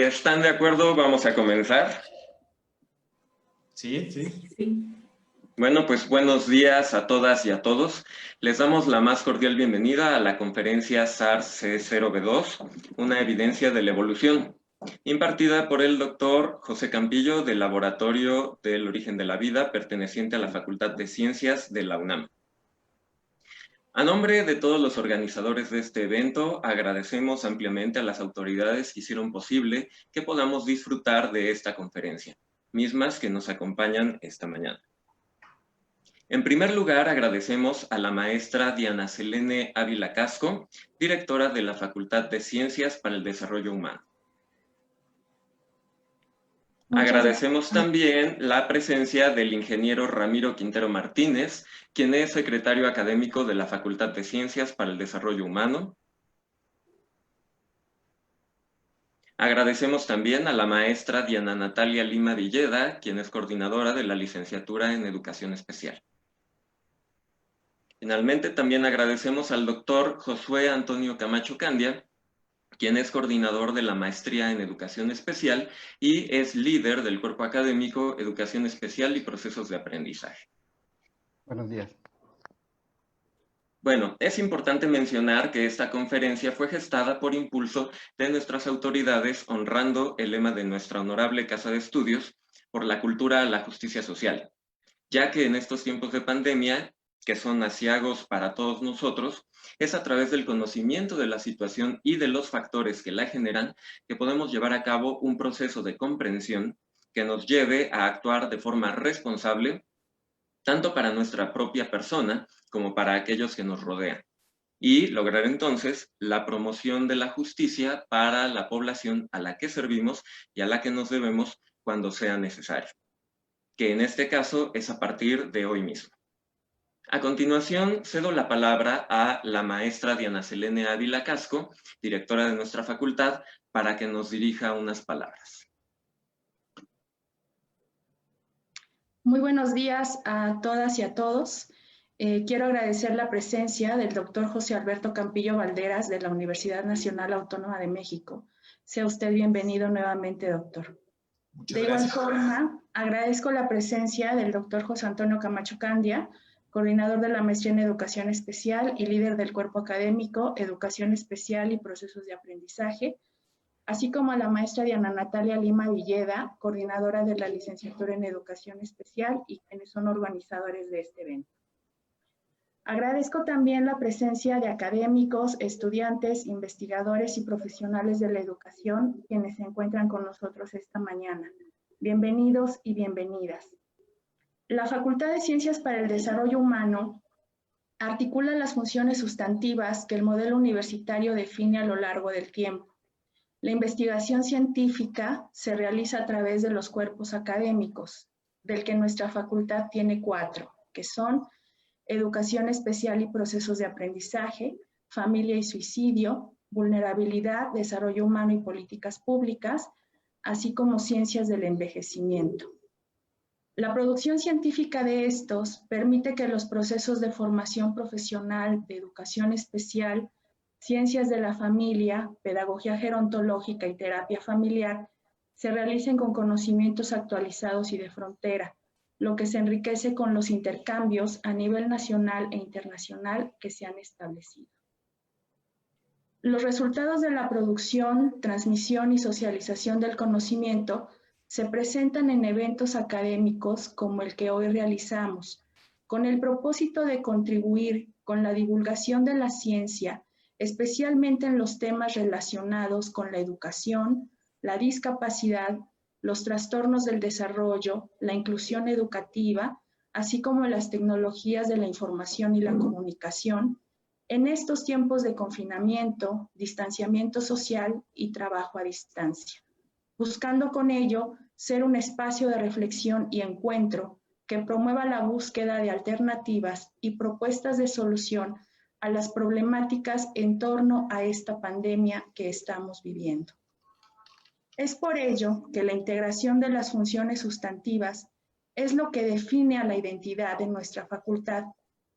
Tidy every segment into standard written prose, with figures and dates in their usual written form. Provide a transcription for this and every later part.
¿están de acuerdo? Vamos a comenzar. Sí. Bueno, pues buenos días a todas y a todos. Les damos la más cordial bienvenida a la conferencia SARS-C0B2, una evidencia de la evolución, impartida por el doctor José Campillo del Laboratorio del Origen de la Vida, perteneciente a la Facultad de Ciencias de la UNAM. A nombre de todos los organizadores de este evento, agradecemos ampliamente a las autoridades que hicieron posible que podamos disfrutar de esta conferencia, mismas que nos acompañan esta mañana. En primer lugar, agradecemos a la maestra Diana Selene Ávila Casco, directora de la Facultad de Ciencias para el Desarrollo Humano. Agradecemos también la presencia del ingeniero Ramiro Quintero Martínez, quien es secretario académico de la Facultad de Ciencias para el Desarrollo Humano. Agradecemos también a la maestra Diana Natalia Lima Villeda, quien es coordinadora de la licenciatura en Educación Especial. Finalmente, también agradecemos al doctor Josué Antonio Camacho Candia, quien es coordinador de la maestría en Educación Especial y es líder del cuerpo académico Educación Especial y Procesos de Aprendizaje. Buenos días. Bueno, es importante mencionar que esta conferencia fue gestada por impulso de nuestras autoridades, honrando el lema de nuestra honorable Casa de Estudios, por la cultura a la justicia social, ya que en estos tiempos de pandemia, que son aciagos para todos nosotros, es a través del conocimiento de la situación y de los factores que la generan que podemos llevar a cabo un proceso de comprensión que nos lleve a actuar de forma responsable, tanto para nuestra propia persona como para aquellos que nos rodean, y lograr entonces la promoción de la justicia para la población a la que servimos y a la que nos debemos cuando sea necesario, que en este caso es a partir de hoy mismo. A continuación, cedo la palabra a la maestra Diana Selene Ávila Casco, directora de nuestra facultad, para que nos dirija unas palabras. Muy buenos días a todas y a todos. Quiero agradecer la presencia del doctor José Alberto Campillo Valderas de la Universidad Nacional Autónoma de México. Sea usted bienvenido nuevamente, doctor. Muchas gracias. De igual forma, agradezco la presencia del doctor José Antonio Camacho Candia, coordinador de la maestría en Educación Especial y líder del cuerpo académico Educación Especial y Procesos de Aprendizaje, así como a la maestra Diana Natalia Lima Villeda, coordinadora de la licenciatura en Educación Especial y quienes son organizadores de este evento. Agradezco también la presencia de académicos, estudiantes, investigadores y profesionales de la educación quienes se encuentran con nosotros esta mañana. Bienvenidos y bienvenidas. La Facultad de Ciencias para el Desarrollo Humano articula las funciones sustantivas que el modelo universitario define a lo largo del tiempo. La investigación científica se realiza a través de los cuerpos académicos, del que nuestra facultad tiene 4, que son Educación Especial y Procesos de Aprendizaje, Familia y Suicidio, Vulnerabilidad, Desarrollo Humano y Políticas Públicas, así como Ciencias del Envejecimiento. La producción científica de estos permite que los procesos de formación profesional, de educación especial, ciencias de la familia, pedagogía gerontológica y terapia familiar se realicen con conocimientos actualizados y de frontera, lo que se enriquece con los intercambios a nivel nacional e internacional que se han establecido. Los resultados de la producción, transmisión y socialización del conocimiento se presentan en eventos académicos como el que hoy realizamos, con el propósito de contribuir con la divulgación de la ciencia, especialmente en los temas relacionados con la educación, la discapacidad, los trastornos del desarrollo, la inclusión educativa, así como las tecnologías de la información y la comunicación, en estos tiempos de confinamiento, distanciamiento social y trabajo a distancia, buscando con ello ser un espacio de reflexión y encuentro que promueva la búsqueda de alternativas y propuestas de solución a las problemáticas en torno a esta pandemia que estamos viviendo. Es por ello que la integración de las funciones sustantivas es lo que define a la identidad de nuestra facultad,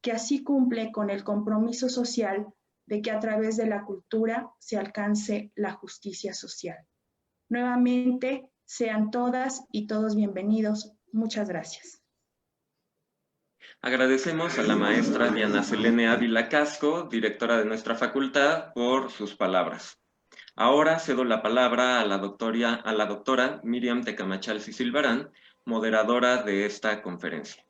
que así cumple con el compromiso social de que a través de la cultura se alcance la justicia social. Nuevamente, sean todas y todos bienvenidos. Muchas gracias. Agradecemos a la maestra Diana Selene Ávila Casco, directora de nuestra facultad, por sus palabras. Ahora cedo la palabra a la doctora Miriam Tecamachalsi Silvarán, moderadora de esta conferencia.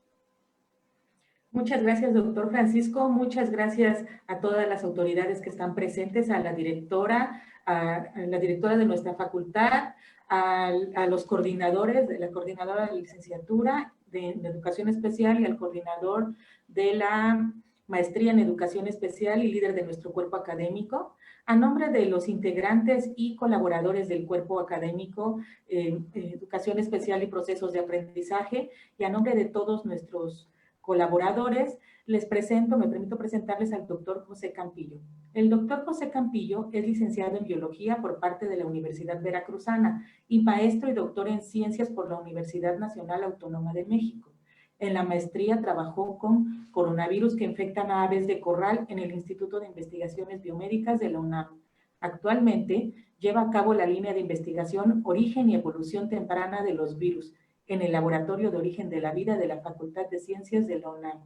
Muchas gracias, doctor Francisco. Muchas gracias a todas las autoridades que están presentes, a la directora de nuestra facultad, a los coordinadores, de la coordinadora de licenciatura de Educación Especial y al coordinador de la maestría en Educación Especial y líder de nuestro cuerpo académico. A nombre de los integrantes y colaboradores del cuerpo académico, Educación Especial y Procesos de Aprendizaje, y a nombre de todos nuestros colaboradores, me permito presentarles al doctor José Campillo. El doctor José Campillo es licenciado en Biología por parte de la Universidad Veracruzana y maestro y doctor en Ciencias por la Universidad Nacional Autónoma de México. En la maestría trabajó con coronavirus que infectan a aves de corral en el Instituto de Investigaciones Biomédicas de la UNAM. Actualmente lleva a cabo la línea de investigación Origen y Evolución Temprana de los Virus en el Laboratorio de Origen de la Vida de la Facultad de Ciencias de la UNAM.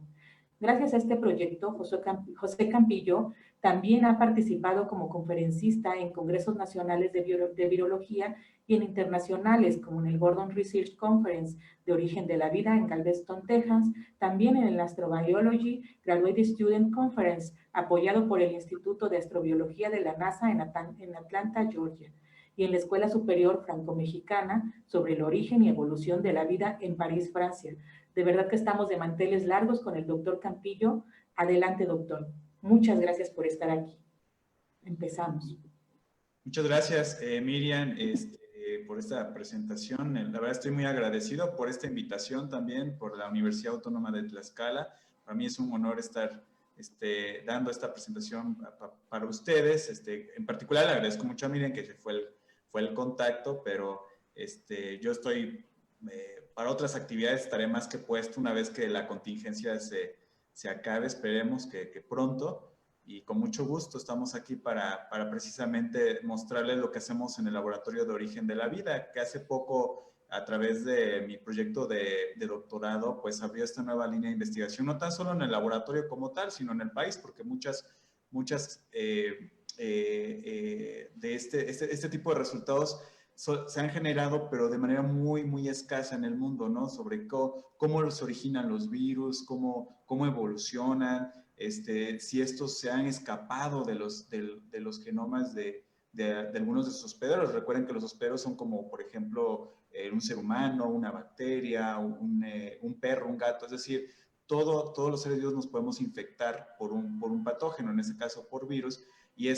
Gracias a este proyecto, José Campillo también ha participado como conferencista en congresos nacionales de virología y en internacionales, como en el Gordon Research Conference de Origen de la Vida en Galveston, Texas, también en el Astrobiology Graduate Student Conference, apoyado por el Instituto de Astrobiología de la NASA en Atlanta, Georgia, y en la Escuela Superior Franco-Mexicana sobre el origen y evolución de la vida en París, Francia. De verdad que estamos de manteles largos con el doctor Campillo. Adelante, doctor. Muchas gracias por estar aquí. Empezamos. Muchas gracias, Miriam, por esta presentación. La verdad estoy muy agradecido por esta invitación también, por la Universidad Autónoma de Tlaxcala. Para mí es un honor estar dando esta presentación para ustedes. En particular le agradezco mucho a Miriam, que fue el contacto, pero yo estoy, para otras actividades estaré más que puesto una vez que la contingencia se acabe, esperemos que pronto, y con mucho gusto estamos aquí para precisamente mostrarles lo que hacemos en el Laboratorio de Origen de la Vida, que hace poco, a través de mi proyecto de doctorado, pues abrió esta nueva línea de investigación, no tan solo en el laboratorio como tal, sino en el país, porque muchas de este tipo de resultados se han generado, pero de manera muy, muy escasa en el mundo, ¿no? Sobre cómo los originan los virus, cómo evolucionan, si estos se han escapado de los genomas de algunos de sus hospederos. Recuerden que los hospederos son como, por ejemplo, un ser humano, una bacteria, un perro, un gato, es decir, todos los seres vivos nos podemos infectar por un patógeno, en este caso por virus, y a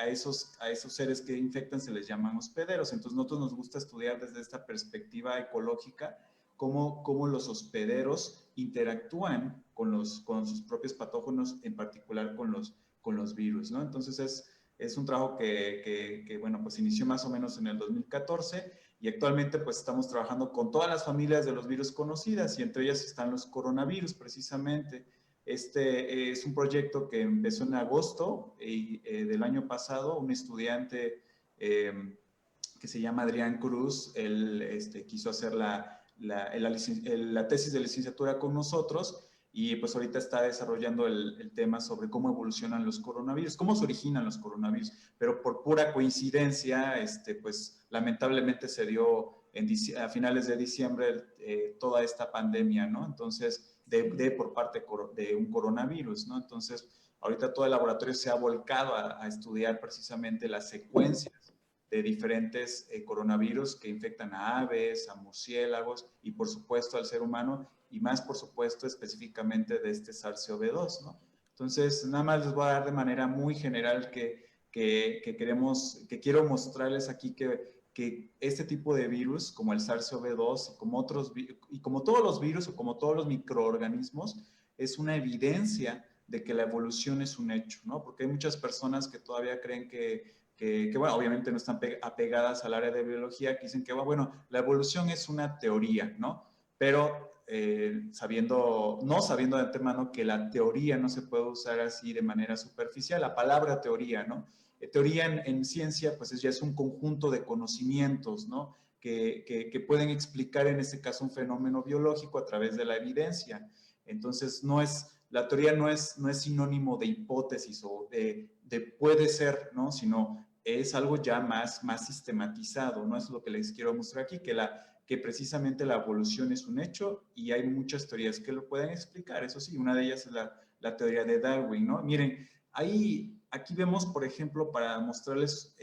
esos seres que infectan se les llaman hospederos. Entonces, nosotros nos gusta estudiar desde esta perspectiva ecológica cómo los hospederos interactúan con sus propios patógenos, en particular con los virus, ¿no? Entonces, es un trabajo que bueno, pues inició más o menos en el 2014 y actualmente pues estamos trabajando con todas las familias de los virus conocidas y entre ellas están los coronavirus precisamente. Este es un proyecto que empezó en agosto del año pasado. Un estudiante que se llama Adrián Cruz, él quiso hacer la tesis de licenciatura con nosotros y pues ahorita está desarrollando el tema sobre cómo evolucionan los coronavirus, cómo se originan los coronavirus, pero por pura coincidencia, pues lamentablemente se dio a finales de diciembre toda esta pandemia, ¿no? Entonces, por parte de un coronavirus, ¿no? Entonces, ahorita todo el laboratorio se ha volcado a estudiar precisamente las secuencias de diferentes coronavirus que infectan a aves, a murciélagos y por supuesto al ser humano y más por supuesto específicamente de este SARS-CoV-2, ¿no? Entonces, nada más les voy a dar de manera muy general que quiero mostrarles aquí que este tipo de virus, como el SARS-CoV-2 y como todos los virus o como todos los microorganismos, es una evidencia de que la evolución es un hecho, ¿no? Porque hay muchas personas que todavía creen que bueno, obviamente no están apegadas al área de biología, que dicen que, bueno, la evolución es una teoría, ¿no? Pero no sabiendo de antemano que la teoría no se puede usar así de manera superficial, la palabra teoría, ¿no? Teoría en ciencia, pues ya es un conjunto de conocimientos, ¿no? Que pueden explicar en este caso un fenómeno biológico a través de la evidencia. Entonces, la teoría no es sinónimo de hipótesis o de puede ser, ¿no? Sino es algo ya más sistematizado, ¿no? Es lo que les quiero mostrar aquí, que precisamente la evolución es un hecho y hay muchas teorías que lo pueden explicar. Eso sí, una de ellas es la teoría de Darwin, ¿no? Miren, aquí vemos, por ejemplo, para mostrarles,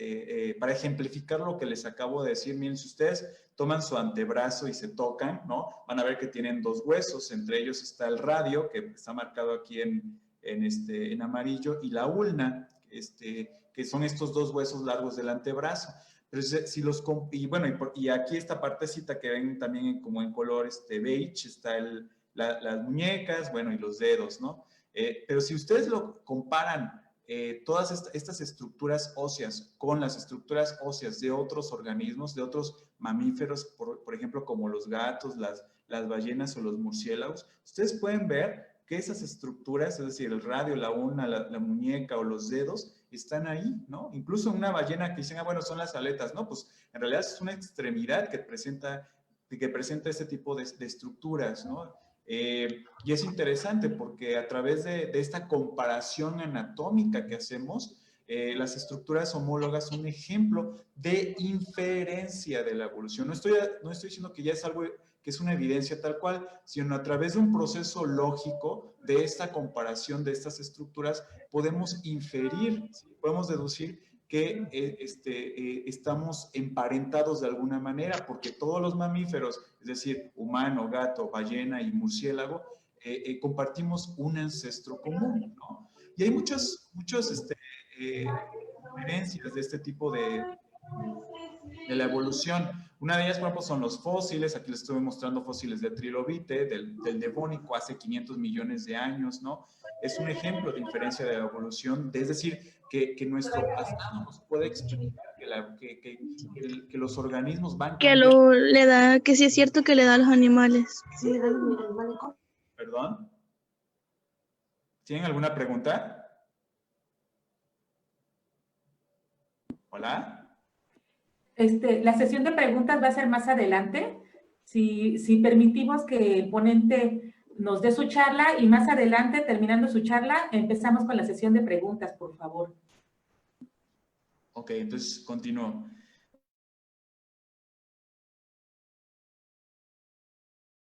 para ejemplificar lo que les acabo de decir, miren, si ustedes toman su antebrazo y se tocan, ¿no? Van a ver que tienen dos huesos, entre ellos está el radio, que está marcado aquí en amarillo, y la ulna, que son estos dos huesos largos del antebrazo. Pero si los, y bueno, y aquí esta partecita que ven también como en color beige, está las muñecas, bueno, y los dedos, ¿no? Pero si ustedes lo comparan, todas estas estructuras óseas con las estructuras óseas de otros organismos, de otros mamíferos, por ejemplo, como los gatos, las ballenas o los murciélagos, ustedes pueden ver que esas estructuras, es decir, el radio, la ulna, la muñeca o los dedos, están ahí, ¿no? Incluso una ballena que dicen, bueno, son las aletas, ¿no? Pues en realidad es una extremidad que presenta este tipo de estructuras, ¿no? Y es interesante porque a través de esta comparación anatómica que hacemos, las estructuras homólogas son un ejemplo de inferencia de la evolución. No estoy diciendo que ya es algo que es una evidencia tal cual, sino a través de un proceso lógico de esta comparación de estas estructuras podemos inferir, ¿sí? Podemos deducir que estamos emparentados de alguna manera, porque todos los mamíferos, es decir, humano, gato, ballena y murciélago, compartimos un ancestro común, ¿no? Y hay muchas diferencias de este tipo de la evolución. Una de ellas, por ejemplo, son los fósiles. Aquí les estoy mostrando fósiles de trilobite, del Devónico, hace 500 millones de años, ¿no? Es un ejemplo de inferencia de la evolución, es decir, que nuestro pasado nos puede explicar que los organismos van cambiando. Que sí es cierto que le da a los animales. ¿Perdón? ¿Tienen alguna pregunta? ¿Hola? La sesión de preguntas va a ser más adelante. Si permitimos que el ponente nos dé su charla y más adelante, terminando su charla, empezamos con la sesión de preguntas, por favor. Ok, entonces continúo.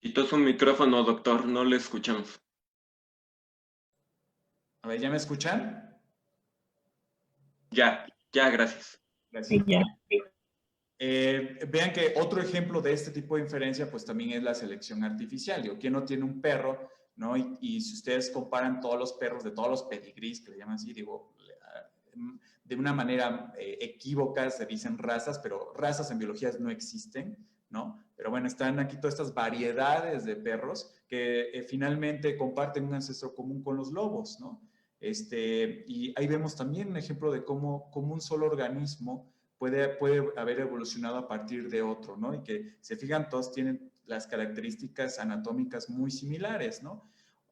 Quitó su micrófono, doctor, no le escuchamos. A ver, ¿ya me escuchan? Ya, gracias. Gracias. Vean que otro ejemplo de este tipo de inferencia, pues también es la selección artificial. Digo, ¿quién no tiene un perro? ¿No? Y si ustedes comparan todos los perros de todos los pedigrís, que le llaman así, digo, de una manera equívoca se dicen razas, pero razas en biología no existen, ¿no? Pero bueno, están aquí todas estas variedades de perros que finalmente comparten un ancestro común con los lobos, ¿no? Y ahí vemos también un ejemplo de cómo un solo organismo puede haber evolucionado a partir de otro, ¿no? Y que, se fijan, todos tienen las características anatómicas muy similares, ¿no?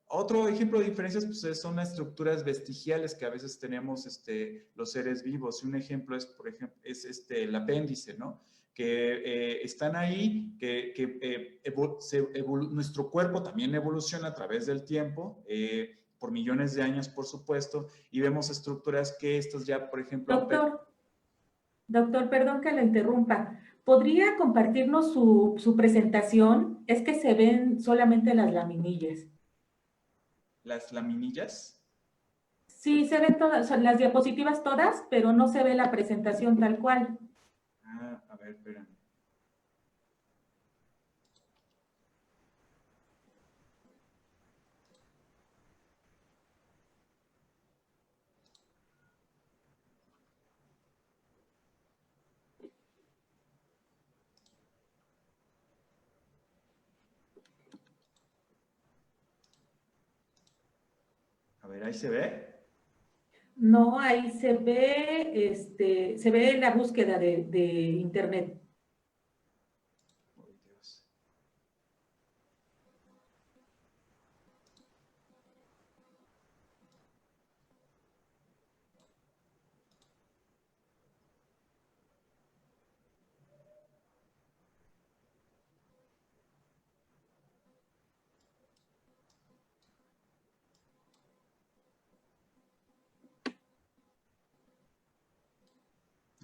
Otro ejemplo de diferencias pues, son las estructuras vestigiales que a veces tenemos los seres vivos. Un ejemplo es, por ejemplo, el apéndice, ¿no? Que están ahí, nuestro cuerpo también evoluciona a través del tiempo, por millones de años, por supuesto, y vemos estructuras que estas ya, por ejemplo... Doctor, perdón que le interrumpa. ¿Podría compartirnos su presentación? Es que se ven solamente las laminillas. ¿Las laminillas? Sí, se ven todas, las diapositivas todas, pero no se ve la presentación tal cual. Ah, a ver, espérame. A ver, ahí se ve. No, ahí se ve la búsqueda de internet. Oh, Dios.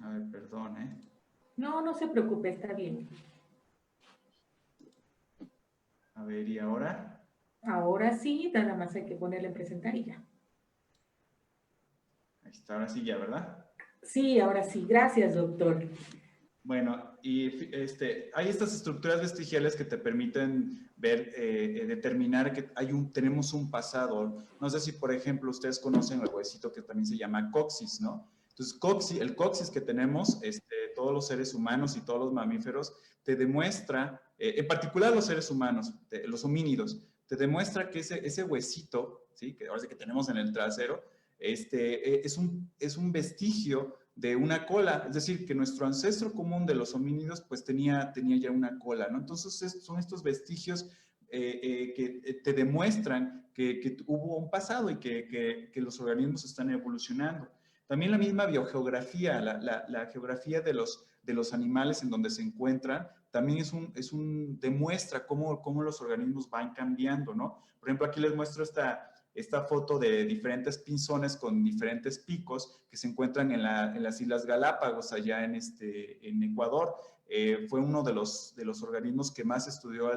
A ver, perdón, ¿eh? No, no se preocupe, está bien. A ver, ¿y ahora? Ahora sí, nada más hay que ponerle en presentar y ya. Ahí está, ahora sí ya, ¿verdad? Sí, ahora sí. Gracias, doctor. Bueno, y hay estas estructuras vestigiales que te permiten ver, determinar que tenemos un pasado. No sé si, por ejemplo, ustedes conocen el huesito que también se llama coxis, ¿no? Entonces, el coxis que tenemos, todos los seres humanos y todos los mamíferos, te demuestra, en particular los seres humanos, los homínidos, te demuestra que ese huesito, ¿sí? Que ahora sí que tenemos en el trasero, es un vestigio de una cola, es decir, que nuestro ancestro común de los homínidos pues tenía ya una cola, ¿no? Entonces son estos vestigios que te demuestran que hubo un pasado y que los organismos están evolucionando. También la misma biogeografía, la geografía de los animales en donde se encuentran, también demuestra cómo los organismos van cambiando, ¿no? Por ejemplo, aquí les muestro esta foto de diferentes pinzones con diferentes picos que se encuentran en las Islas Galápagos, allá en Ecuador. Fue uno de los organismos que más estudió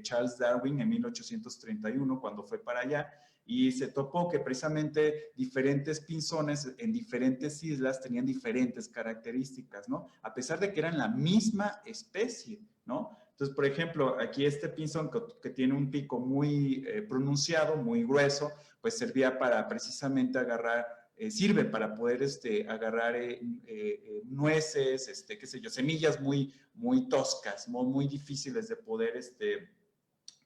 Charles Darwin en 1831, cuando fue para allá, y se topó que precisamente diferentes pinzones en diferentes islas tenían diferentes características, ¿no? A pesar de que eran la misma especie, ¿no? Entonces, por ejemplo, aquí este pinzón que tiene un pico muy pronunciado, muy grueso, pues servía para precisamente sirve para poder agarrar nueces, qué sé yo, semillas muy, muy toscas, muy difíciles de poder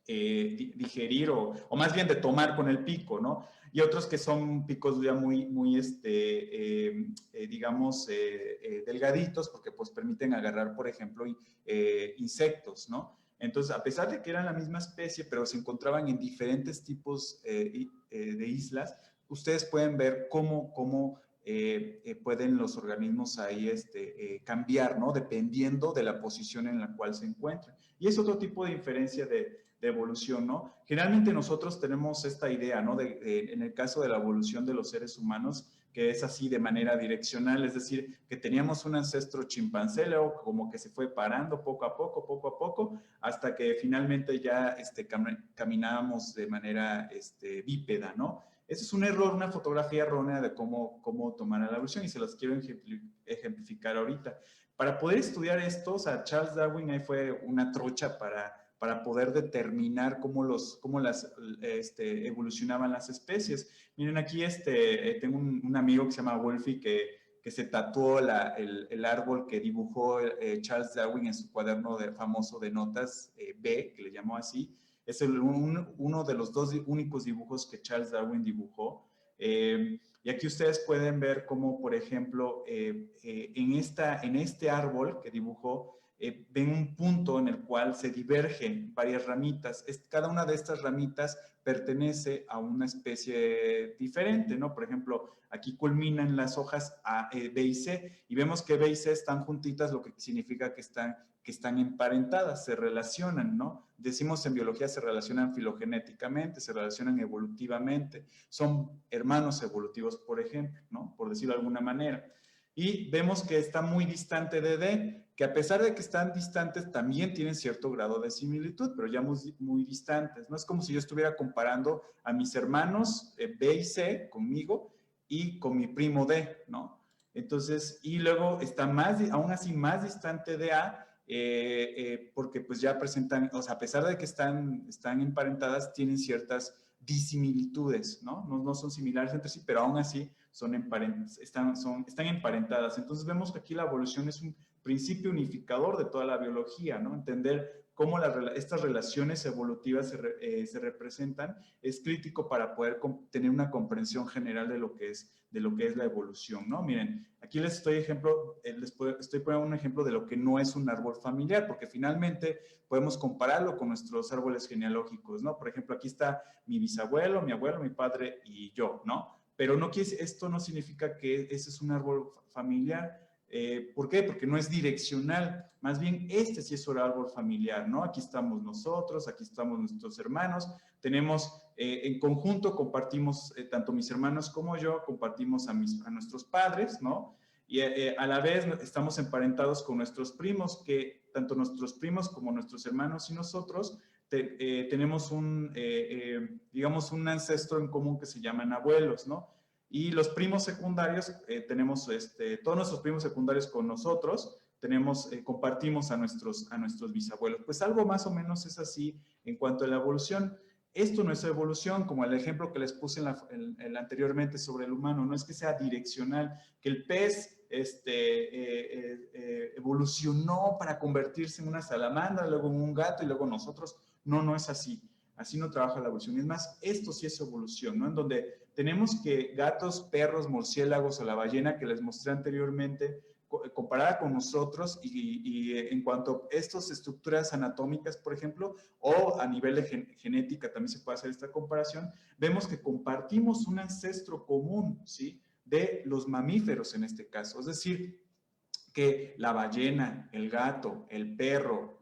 digerir o más bien de tomar con el pico, ¿no? Y otros que son picos ya muy, muy digamos, delgaditos, porque pues permiten agarrar, por ejemplo, insectos, ¿no? Entonces, a pesar de que eran la misma especie, pero se encontraban en diferentes tipos de islas, ustedes pueden ver cómo pueden los organismos ahí cambiar, ¿no? Dependiendo de la posición en la cual se encuentran. Y es otro tipo de inferencia de evolución, ¿no? Generalmente nosotros tenemos esta idea, ¿no? En el caso de la evolución de los seres humanos, que es así de manera direccional, es decir, que teníamos un ancestro chimpancé, luego como que se fue parando poco a poco, hasta que finalmente ya caminábamos de manera bípeda, ¿no? Ese es un error, una fotografía errónea de cómo tomar la evolución, y se las quiero ejemplificar ahorita. Para poder estudiar esto, o sea, Charles Darwin ahí fue una trocha para poder determinar cómo evolucionaban las especies. Miren, aquí tengo un amigo que se llama Wolfie que se tatuó el árbol que dibujó Charles Darwin en su cuaderno famoso de notas B, que le llamó así. Es uno de los dos únicos dibujos que Charles Darwin dibujó. Y aquí ustedes pueden ver cómo, por ejemplo, en este árbol que dibujó, ven un punto en el cual se divergen varias ramitas. Cada una de estas ramitas pertenece a una especie diferente, ¿no? Por ejemplo, aquí culminan las hojas B y C, y vemos que B y C están juntitas, lo que significa que están emparentadas, se relacionan, ¿no? Decimos en biología se relacionan filogenéticamente, se relacionan evolutivamente, son hermanos evolutivos, por ejemplo, ¿no? Por decirlo de alguna manera. Y vemos que está muy distante de D, que a pesar de que están distantes, también tienen cierto grado de similitud, pero ya muy, muy distantes, ¿no? Es como si yo estuviera comparando a mis hermanos B y C conmigo y con mi primo D, ¿no? Entonces, y luego está aún así más distante de A, porque pues ya presentan, o sea, a pesar de que están emparentadas, tienen ciertas disimilitudes, ¿no? No son similares entre sí, pero aún así están emparentadas. Entonces vemos que aquí la evolución es un principio unificador de toda la biología, ¿no? Entender cómo estas relaciones evolutivas se representan es crítico para poder tener una comprensión general de lo que es la evolución, ¿no? Miren, aquí les estoy poniendo un ejemplo de lo que no es un árbol familiar, porque finalmente podemos compararlo con nuestros árboles genealógicos, ¿no? Por ejemplo, aquí está mi bisabuelo, mi abuelo, mi padre y yo, ¿no? Pero esto no significa que ese es un árbol familiar. ¿Por qué? Porque no es direccional. Más bien, este sí es un árbol familiar, ¿no? Aquí estamos nosotros, aquí estamos nuestros hermanos. Tenemos, en conjunto, compartimos, tanto mis hermanos como yo, compartimos a nuestros padres, ¿no? Y a la vez estamos emparentados con nuestros primos, que tanto nuestros primos como nuestros hermanos y nosotros tenemos digamos, un ancestro en común que se llaman abuelos, ¿no? Y los primos secundarios, tenemos todos nuestros primos secundarios con nosotros, compartimos a nuestros bisabuelos. Pues algo más o menos es así en cuanto a la evolución. Esto no es evolución, como el ejemplo que les puse anteriormente sobre el humano, no es que sea direccional, que el pez evolucionó para convertirse en una salamandra, luego en un gato y luego nosotros. No, no es así. Así no trabaja la evolución. Es más, esto sí es evolución, ¿no? En donde tenemos que gatos, perros, murciélagos o la ballena que les mostré anteriormente, comparada con nosotros y en cuanto a estas estructuras anatómicas, por ejemplo, o a nivel de genética también se puede hacer esta comparación, vemos que compartimos un ancestro común, ¿sí? De los mamíferos en este caso. Es decir, que la ballena, el gato, el perro,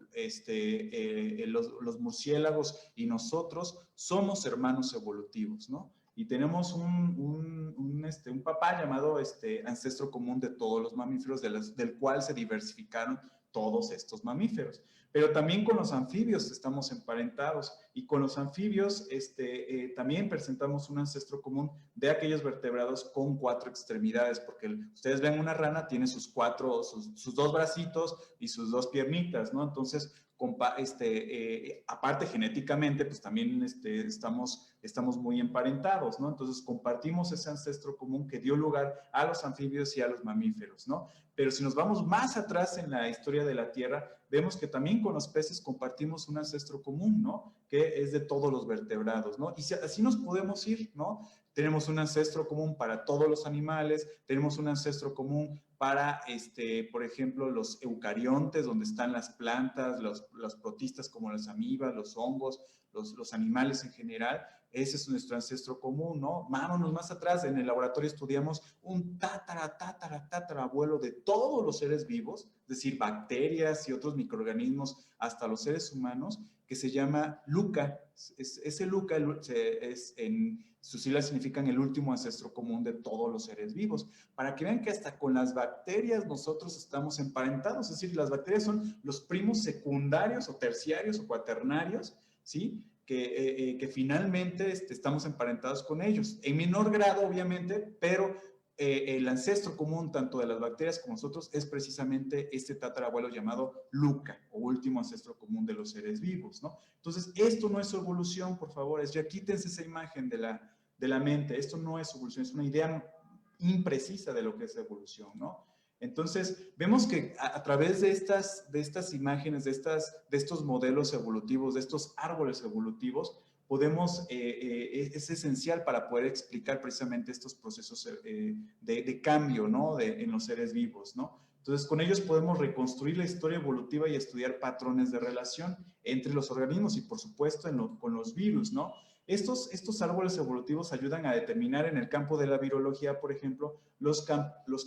los murciélagos y nosotros somos hermanos evolutivos, ¿no? Y tenemos un papá llamado ancestro común de todos los mamíferos, del cual se diversificaron todos estos mamíferos. Pero también con los anfibios estamos emparentados y con los anfibios también presentamos un ancestro común de aquellos vertebrados con 4 extremidades, porque ustedes ven una rana, tiene sus 2 bracitos y sus 2 piernitas, ¿no? Entonces, aparte genéticamente, pues también estamos muy emparentados, ¿no? Entonces, compartimos ese ancestro común que dio lugar a los anfibios y a los mamíferos, ¿no? Pero si nos vamos más atrás en la historia de la Tierra, vemos que también con los peces compartimos un ancestro común, ¿no? Que es de todos los vertebrados, ¿no? Y así nos podemos ir, ¿no? Tenemos un ancestro común para todos los animales, tenemos un ancestro común para, por ejemplo, los eucariontes, donde están las plantas, los protistas como las amibas, los hongos, los animales en general. Ese es nuestro ancestro común, ¿no? Vámonos más atrás, en el laboratorio estudiamos un tatarabuelo de todos los seres vivos, es decir, bacterias y otros microorganismos, hasta los seres humanos, que se llama Luca. Ese Luca en sus siglas significan el último ancestro común de todos los seres vivos. Para que vean que hasta con las bacterias nosotros estamos emparentados, es decir, las bacterias son los primos secundarios o terciarios o cuaternarios, ¿sí? Que finalmente estamos emparentados con ellos. En menor grado, obviamente, pero el ancestro común tanto de las bacterias como nosotros es precisamente este tatarabuelo llamado Luca, o último ancestro común de los seres vivos, ¿no? Entonces, esto no es evolución, por favor, ya quítense esa imagen de la mente. Esto no es evolución, es una idea imprecisa de lo que es evolución, ¿no? Entonces, vemos que a través de estas imágenes, de estos modelos evolutivos, de estos árboles evolutivos, es esencial para poder explicar precisamente estos procesos de cambio, ¿no? En los seres vivos, ¿no? Entonces, con ellos podemos reconstruir la historia evolutiva y estudiar patrones de relación entre los organismos y, por supuesto, con los virus, ¿no? Estos árboles evolutivos ayudan a determinar en el campo de la virología, por ejemplo, los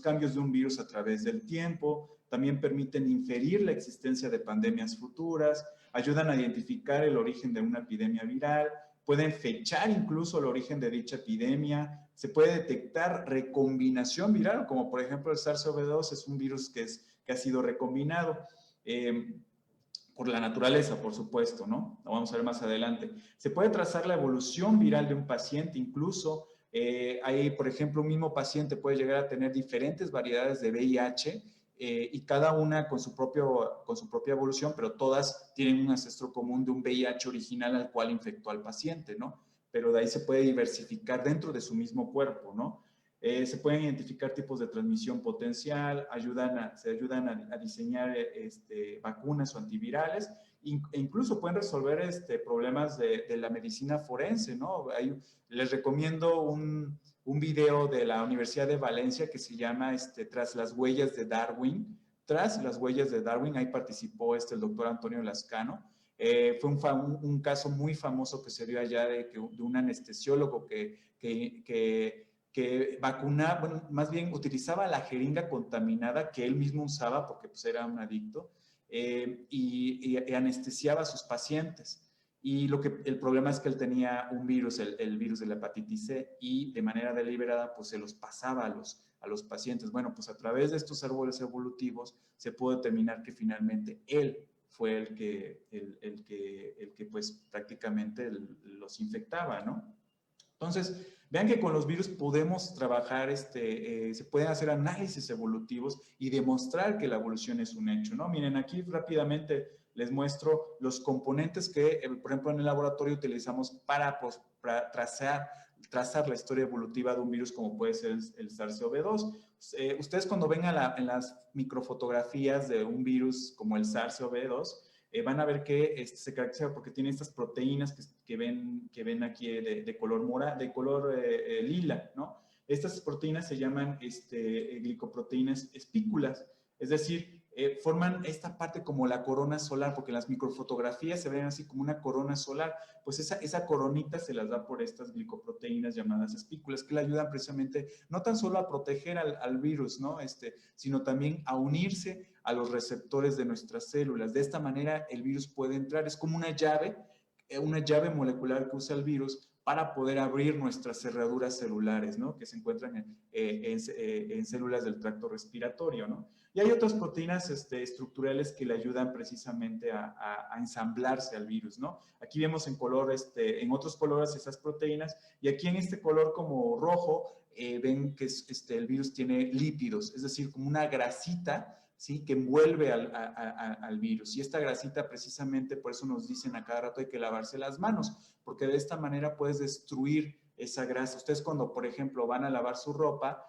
cambios de un virus a través del tiempo, también permiten inferir la existencia de pandemias futuras, ayudan a identificar el origen de una epidemia viral, pueden fechar incluso el origen de dicha epidemia, se puede detectar recombinación viral, como por ejemplo el SARS-CoV-2 es un virus que ha sido recombinado. Por la naturaleza, por supuesto, ¿no? Lo vamos a ver más adelante. Se puede trazar la evolución viral de un paciente, incluso por ejemplo, un mismo paciente puede llegar a tener diferentes variedades de VIH y cada una con su propia evolución, pero todas tienen un ancestro común de un VIH original al cual infectó al paciente, ¿no? Pero de ahí se puede diversificar dentro de su mismo cuerpo, ¿no? Se pueden identificar tipos de transmisión potencial, se ayudan a diseñar vacunas o antivirales, e incluso pueden resolver problemas de la medicina forense, ¿no? Les recomiendo un video de la Universidad de Valencia que se llama Tras las huellas de Darwin. Tras las huellas de Darwin, ahí participó el doctor Antonio Lascano. Fue un caso muy famoso que se dio allá de un anestesiólogo que vacunaba, bueno, más bien utilizaba la jeringa contaminada que él mismo usaba porque pues era un adicto y anestesiaba a sus pacientes. Y el problema es que él tenía un virus, el virus de la hepatitis C, y de manera deliberada pues se los pasaba a los pacientes. Bueno, pues a través de estos árboles evolutivos se pudo determinar que finalmente él fue el que pues prácticamente los infectaba, ¿no? Entonces, vean que con los virus podemos trabajar, se pueden hacer análisis evolutivos y demostrar que la evolución es un hecho, ¿no? Miren, aquí rápidamente les muestro los componentes que, por ejemplo, en el laboratorio utilizamos para trazar la historia evolutiva de un virus como puede ser el SARS-CoV-2. Ustedes cuando ven en las microfotografías de un virus como el SARS-CoV-2, van a ver que se caracteriza porque tiene estas proteínas que ven aquí de color lila, ¿no? Estas proteínas se llaman glicoproteínas espículas, es decir, forman esta parte como la corona solar, porque las microfotografías se ven así como una corona solar, pues esa coronita se las da por estas glicoproteínas llamadas espículas, que le ayudan precisamente no tan solo a proteger al virus, ¿no? Sino también a unirse a los receptores de nuestras células. De esta manera el virus puede entrar, es como una llave molecular que usa el virus para poder abrir nuestras cerraduras celulares, ¿no? Que se encuentran en células del tracto respiratorio, ¿no? Y hay otras proteínas estructurales que le ayudan precisamente a ensamblarse al virus, ¿no? Aquí vemos en color, en otros colores esas proteínas, y aquí en este color como rojo, ven que el virus tiene lípidos, es decir, como una grasita, ¿sí? Que envuelve al virus. Y esta grasita precisamente, por eso nos dicen a cada rato hay que lavarse las manos, porque de esta manera puedes destruir esa grasa. Ustedes cuando, por ejemplo, van a lavar su ropa,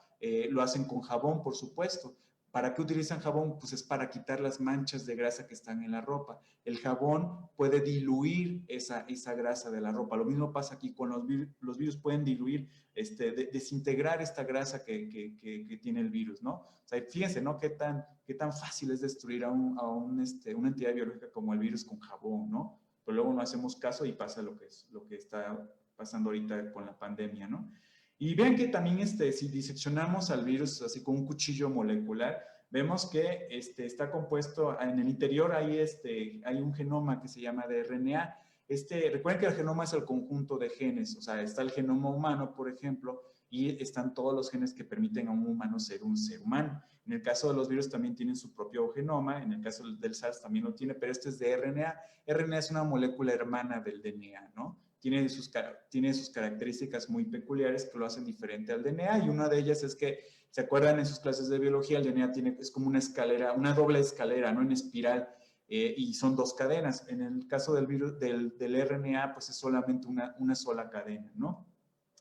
lo hacen con jabón, por supuesto. ¿Para qué utilizan jabón? Pues es para quitar las manchas de grasa que están en la ropa. El jabón puede diluir esa grasa de la ropa. Lo mismo pasa aquí con los virus pueden diluir, desintegrar esta grasa que tiene el virus, ¿no? O sea, fíjense, ¿no? Qué tan fácil es destruir una entidad biológica como el virus con jabón, ¿no? Pero luego no hacemos caso y pasa lo que está pasando ahorita con la pandemia, ¿no? Y vean que también si diseccionamos al virus así con un cuchillo molecular, vemos que está compuesto, en el interior hay un genoma que se llama de RNA. Recuerden que el genoma es el conjunto de genes, o sea, está el genoma humano, por ejemplo, y están todos los genes que permiten a un humano ser un ser humano. En el caso de los virus también tienen su propio genoma, en el caso del SARS también lo tiene, pero este es de RNA. RNA es una molécula hermana del DNA, ¿no? Tiene sus características muy peculiares que lo hacen diferente al DNA, y una de ellas es que, ¿se acuerdan en sus clases de biología? El DNA es como una escalera, una doble escalera, ¿no? En espiral, y son dos cadenas. En el caso del virus, del RNA, pues es solamente una sola cadena, ¿no?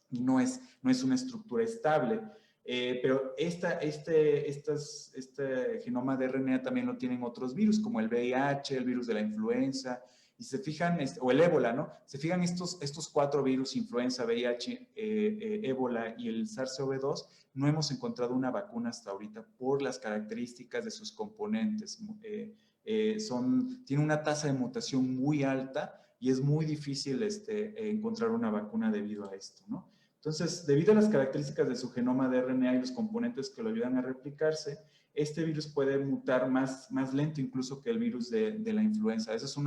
Y no es una estructura estable. Pero este genoma de RNA también lo tienen otros virus, como el VIH, el virus de la influenza, y se fijan, o el ébola, ¿no? Se fijan estos 4 virus, influenza, VIH, ébola y el SARS-CoV-2, no hemos encontrado una vacuna hasta ahorita por las características de sus componentes. Tiene una tasa de mutación muy alta y es muy difícil encontrar una vacuna debido a esto, ¿no? Entonces, debido a las características de su genoma de RNA y los componentes que lo ayudan a replicarse, este virus puede mutar más lento incluso que el virus de la influenza. Eso es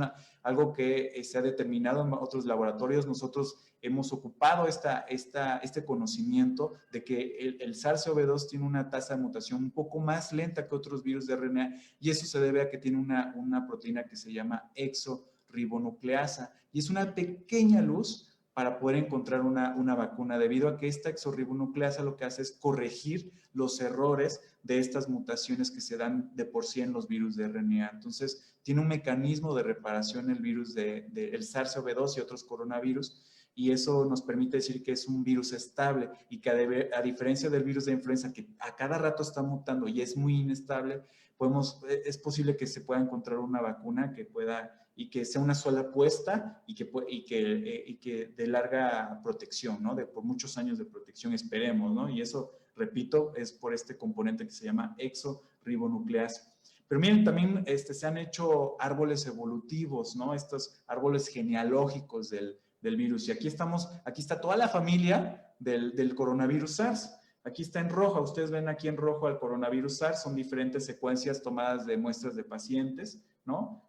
algo que se ha determinado en otros laboratorios. Nosotros hemos ocupado este conocimiento de que el SARS-CoV-2 tiene una tasa de mutación un poco más lenta que otros virus de RNA, y eso se debe a que tiene una proteína que se llama exorribonucleasa, y es una pequeña luz para poder encontrar una vacuna, debido a que esta exorribonucleasa lo que hace es corregir los errores de estas mutaciones que se dan de por sí en los virus de RNA. Entonces, tiene un mecanismo de reparación el virus del SARS-CoV-2 y otros coronavirus, y eso nos permite decir que es un virus estable, y que a diferencia del virus de influenza, que a cada rato está mutando y es muy inestable, es posible que se pueda encontrar una vacuna y que sea una sola puesta y que de larga protección, ¿no? Por muchos años de protección, esperemos, ¿no? Y eso, repito, es por este componente que se llama exorribonucleasa. Pero miren, también se han hecho árboles evolutivos, ¿no? Estos árboles genealógicos del virus. Y aquí está toda la familia del coronavirus SARS. Aquí está en rojo, ustedes ven aquí en rojo al coronavirus SARS, son diferentes secuencias tomadas de muestras de pacientes, ¿no?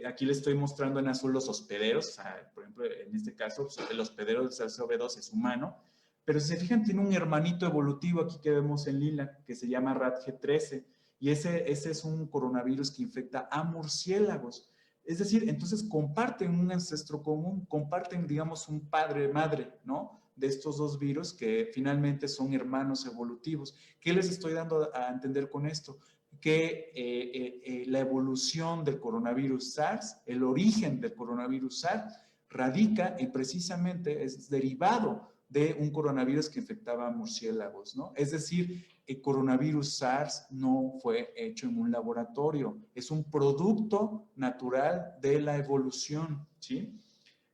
Aquí les estoy mostrando en azul los hospederos, o sea, por ejemplo, en este caso, el hospedero del SARS-CoV-2 es humano, pero si se fijan, tiene un hermanito evolutivo aquí que vemos en lila, que se llama RATG13, y ese es un coronavirus que infecta a murciélagos. Es decir, entonces comparten un ancestro común, comparten, digamos, un padre, madre, ¿no? De estos dos virus que finalmente son hermanos evolutivos. ¿Qué les estoy dando a entender con esto? Que la evolución del coronavirus SARS, el origen del coronavirus SARS, radica en precisamente, es derivado de un coronavirus que infectaba murciélagos, ¿no? Es decir, el coronavirus SARS no fue hecho en un laboratorio, es un producto natural de la evolución, ¿sí?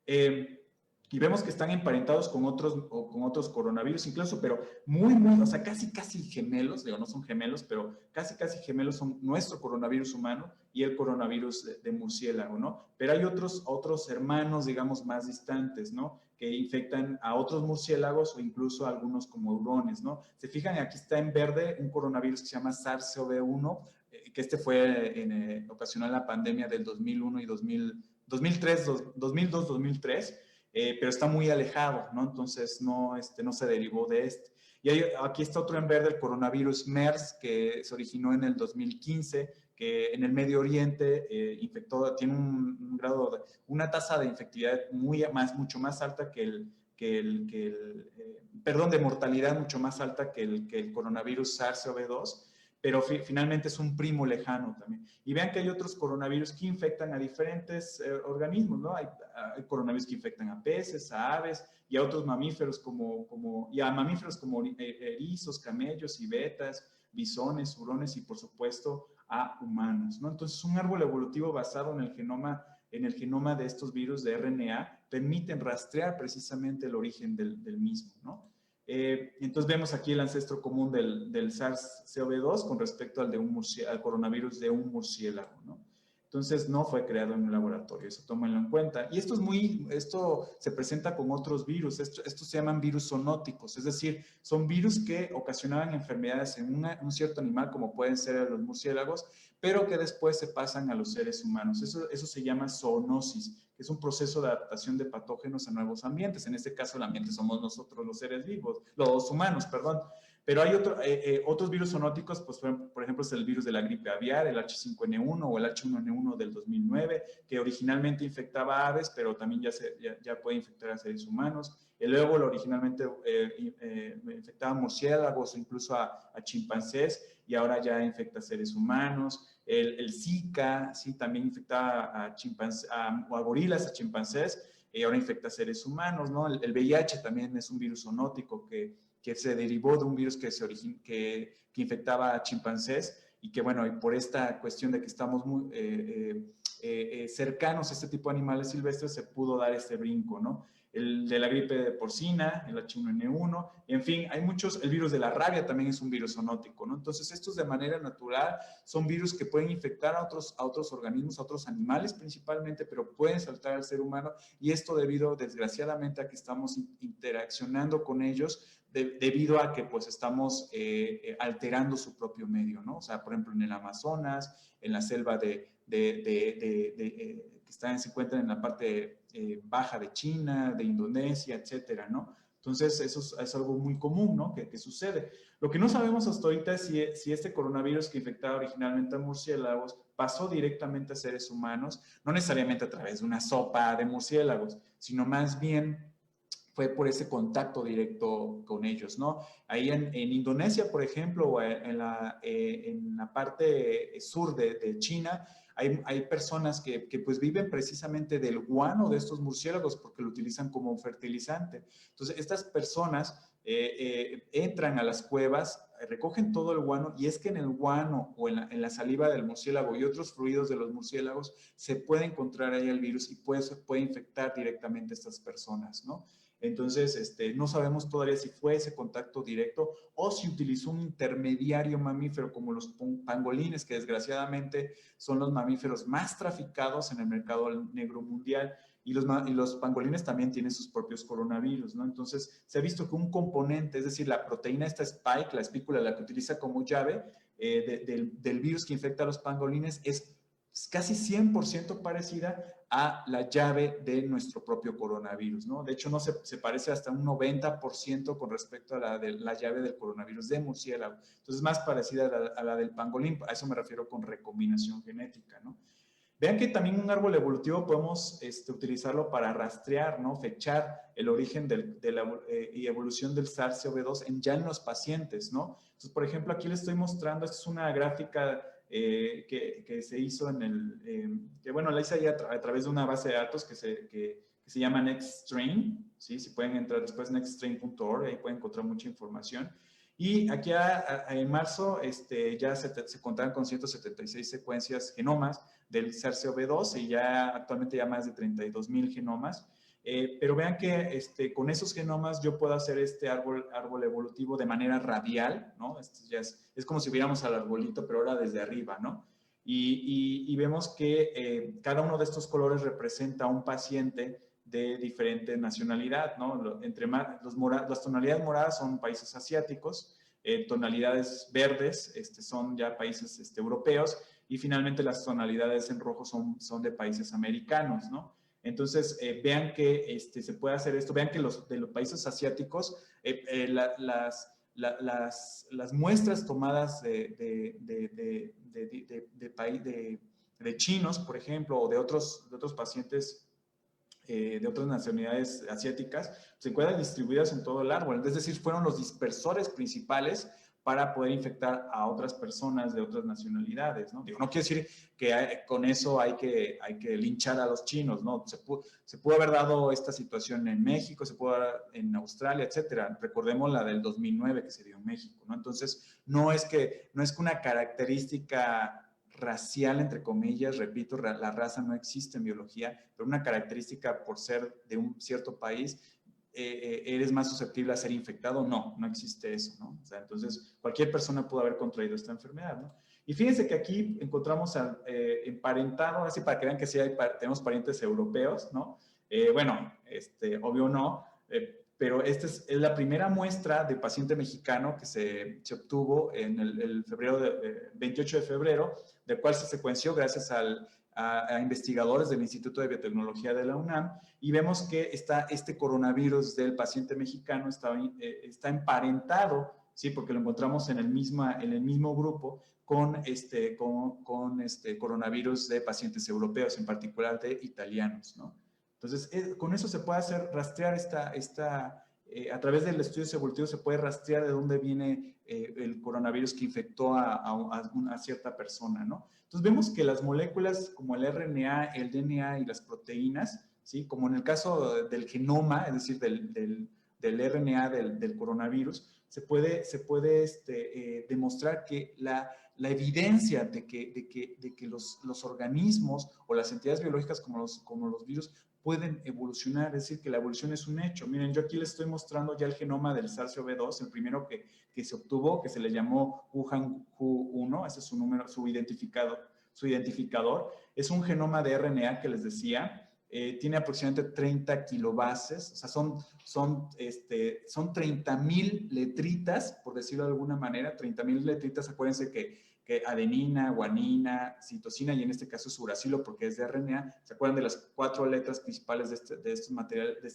Y vemos que están emparentados con otros coronavirus incluso, pero muy, o sea, casi gemelos, digo, no son gemelos, pero casi gemelos son nuestro coronavirus humano y el coronavirus de murciélago, ¿no? Pero hay otros hermanos, digamos, más distantes, ¿no? Que infectan a otros murciélagos o incluso a algunos como hurones, ¿no? Se fijan, aquí está en verde un coronavirus que se llama SARS-CoV-1, que ocasionó la pandemia del 2001 y 2002-2003, pero está muy alejado, ¿no? Entonces no se derivó de este. Y aquí está otro en verde, el coronavirus MERS, que se originó en el 2015, que en el Medio Oriente tiene un grado, una tasa de infectividad mucho más alta de mortalidad mucho más alta que el coronavirus SARS-CoV-2, pero finalmente es un primo lejano también. Y vean que hay otros coronavirus que infectan a diferentes organismos, ¿no? Hay coronavirus que infectan a peces, a aves y a otros mamíferos y a mamíferos como erizos, camellos, civetas, bisones, hurones y por supuesto a humanos, ¿no? Entonces un árbol evolutivo basado en el genoma de estos virus de RNA permiten rastrear precisamente el origen del mismo, ¿no? Entonces vemos aquí el ancestro común del SARS-CoV-2 con respecto al coronavirus de un murciélago, ¿no? Entonces no fue creado en un laboratorio, eso tómenlo en cuenta. Y esto se presenta con otros virus, estos se llaman virus zoonóticos, es decir, son virus que ocasionaban enfermedades en un cierto animal, como pueden ser los murciélagos, pero que después se pasan a los seres humanos. Eso se llama zoonosis, que es un proceso de adaptación de patógenos a nuevos ambientes. En este caso, el ambiente somos nosotros, los seres vivos, los humanos, perdón. Pero hay otros virus zoonóticos, pues por ejemplo es el virus de la gripe aviar, el H5N1 o el H1N1 del 2009, que originalmente infectaba a aves, pero también ya puede infectar a seres humanos. El ébola originalmente infectaba murciélagos o incluso a chimpancés y ahora ya infecta a seres humanos. El Zika, sí, también infectaba a gorilas, a chimpancés, y ahora infecta a seres humanos, ¿no? El VIH también es un virus zoonótico que se derivó de un virus que infectaba a chimpancés y que, bueno, y por esta cuestión de que estamos muy cercanos a este tipo de animales silvestres, se pudo dar este brinco, ¿no? El de la gripe porcina, el H1N1, en fin, hay muchos, el virus de la rabia también es un virus zoonótico, ¿no? Entonces, estos de manera natural son virus que pueden infectar a otros organismos, a otros animales principalmente, pero pueden saltar al ser humano, y esto debido, desgraciadamente, a que estamos interaccionando con ellos debido a que pues estamos alterando su propio medio, ¿no? O sea, por ejemplo, en el Amazonas, en la selva que se encuentran en la parte baja de China, de Indonesia, etcétera, ¿no? Entonces, eso es algo muy común, ¿no? Que sucede. Lo que no sabemos hasta ahorita es si este coronavirus que infectaba originalmente a murciélagos pasó directamente a seres humanos, no necesariamente a través de una sopa de murciélagos, sino más bien fue por ese contacto directo con ellos, ¿no? Ahí en Indonesia, por ejemplo, o en la parte sur de China, hay personas que pues viven precisamente del guano de estos murciélagos porque lo utilizan como fertilizante. Entonces, estas personas entran a las cuevas, recogen todo el guano, y es que en el guano o en la saliva del murciélago y otros fluidos de los murciélagos se puede encontrar ahí el virus y puede infectar directamente a estas personas, ¿no? Entonces, no sabemos todavía si fue ese contacto directo o si utilizó un intermediario mamífero como los pangolines, que desgraciadamente son los mamíferos más traficados en el mercado negro mundial. Y los pangolines también tienen sus propios coronavirus, ¿no? Entonces, se ha visto que un componente, es decir, la proteína esta spike, la espícula, la que utiliza como llave del virus que infecta a los pangolines, es casi 100% parecida a la llave de nuestro propio coronavirus, ¿no? De hecho, no se parece hasta un 90% con respecto a la de la llave del coronavirus de murciélago. Entonces, más parecida a la del pangolín. A eso me refiero con recombinación genética, ¿no? Vean que también un árbol evolutivo podemos utilizarlo para rastrear, ¿no? Fechar el origen y evolución del SARS-CoV-2 ya en los pacientes, ¿no? Entonces, por ejemplo, aquí les estoy mostrando, esta es una gráfica que se hizo que bueno, la hice ahí a través de una base de datos que se llama NextStrain, ¿sí? Si pueden entrar después nextstrain.org, ahí pueden encontrar mucha información. Y aquí en marzo ya se contaban con 176 secuencias genomas del SARS-CoV-2 y ya actualmente ya más de 32,000 genomas. Pero vean que con esos genomas yo puedo hacer este árbol evolutivo de manera radial, ¿no? Ya es como si viéramos al arbolito, pero ahora desde arriba, ¿no? Y vemos que cada uno de estos colores representa a un paciente de diferente nacionalidad, ¿no? Las tonalidades moradas son países asiáticos, tonalidades verdes son ya países europeos, y finalmente las tonalidades en rojo son de países americanos, ¿no? Entonces, vean que se puede hacer esto, vean que de los países asiáticos, las muestras tomadas de chinos, por ejemplo, o de otros pacientes de otras nacionalidades asiáticas, se encuentran distribuidas en todo el árbol. Es decir, fueron los dispersores principales para poder infectar a otras personas de otras nacionalidades, ¿no? Digo, no quiere decir que con eso hay que linchar a los chinos, ¿no? Se pudo haber dado esta situación en México, se pudo dar en Australia, etcétera. Recordemos la del 2009 que se dio en México, ¿no? Entonces, no es que una característica racial, entre comillas, repito, la raza no existe en biología, pero una característica por ser de un cierto país, ¿eres más susceptible a ser infectado? No, no existe eso, ¿no? O sea, entonces, cualquier persona pudo haber contraído esta enfermedad, ¿no? Y fíjense que aquí encontramos emparentado, así para que vean que sí tenemos parientes europeos, ¿no? Bueno, obvio no, pero esta es la primera muestra de paciente mexicano que se obtuvo en el 28 de febrero, del cual se secuenció gracias a investigadores del Instituto de Biotecnología de la UNAM, y vemos que este coronavirus del paciente mexicano está emparentado, ¿sí? Porque lo encontramos en el mismo grupo con coronavirus de pacientes europeos, en particular de italianos, ¿no? Entonces, con eso se puede rastrear a través del estudio evolutivo se puede rastrear de dónde viene el coronavirus que infectó a cierta persona, ¿no? Entonces, vemos que las moléculas como el RNA, el DNA y las proteínas, ¿sí? Como en el caso del genoma, es decir, del RNA del coronavirus, se puede demostrar que la evidencia de que los organismos o las entidades biológicas como los virus pueden evolucionar, es decir, que la evolución es un hecho. Miren, yo aquí les estoy mostrando ya el genoma del SARS-CoV-2, el primero que se obtuvo, que se le llamó Wuhan-Hu1, ese es su número, su identificador. Es un genoma de RNA que les decía, tiene aproximadamente 30 kilobases, o sea, son 30,000 letritas, por decirlo de alguna manera, 30,000 letritas. Acuérdense que adenina, guanina, citosina, y en este caso es uracilo porque es de RNA. ¿Se acuerdan de las 4 letras principales de este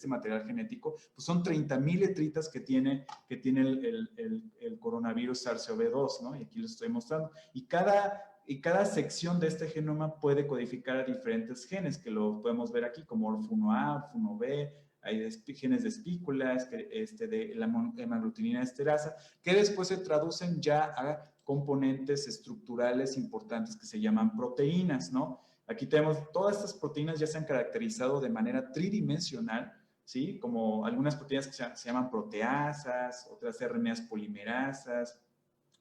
material genético? Pues son 30,000 letritas que tiene el coronavirus SARS-CoV-2, ¿no? Y aquí les estoy mostrando. Y cada sección de este genoma puede codificar a diferentes genes, que lo podemos ver aquí, como ORF1A, ORF1B, hay genes de espículas, de la hemaglutinina esterasa, que después se traducen ya a componentes estructurales importantes que se llaman proteínas, ¿no? Aquí tenemos, todas estas proteínas ya se han caracterizado de manera tridimensional, ¿sí? Como algunas proteínas que se llaman proteasas, otras RNAs polimerasas.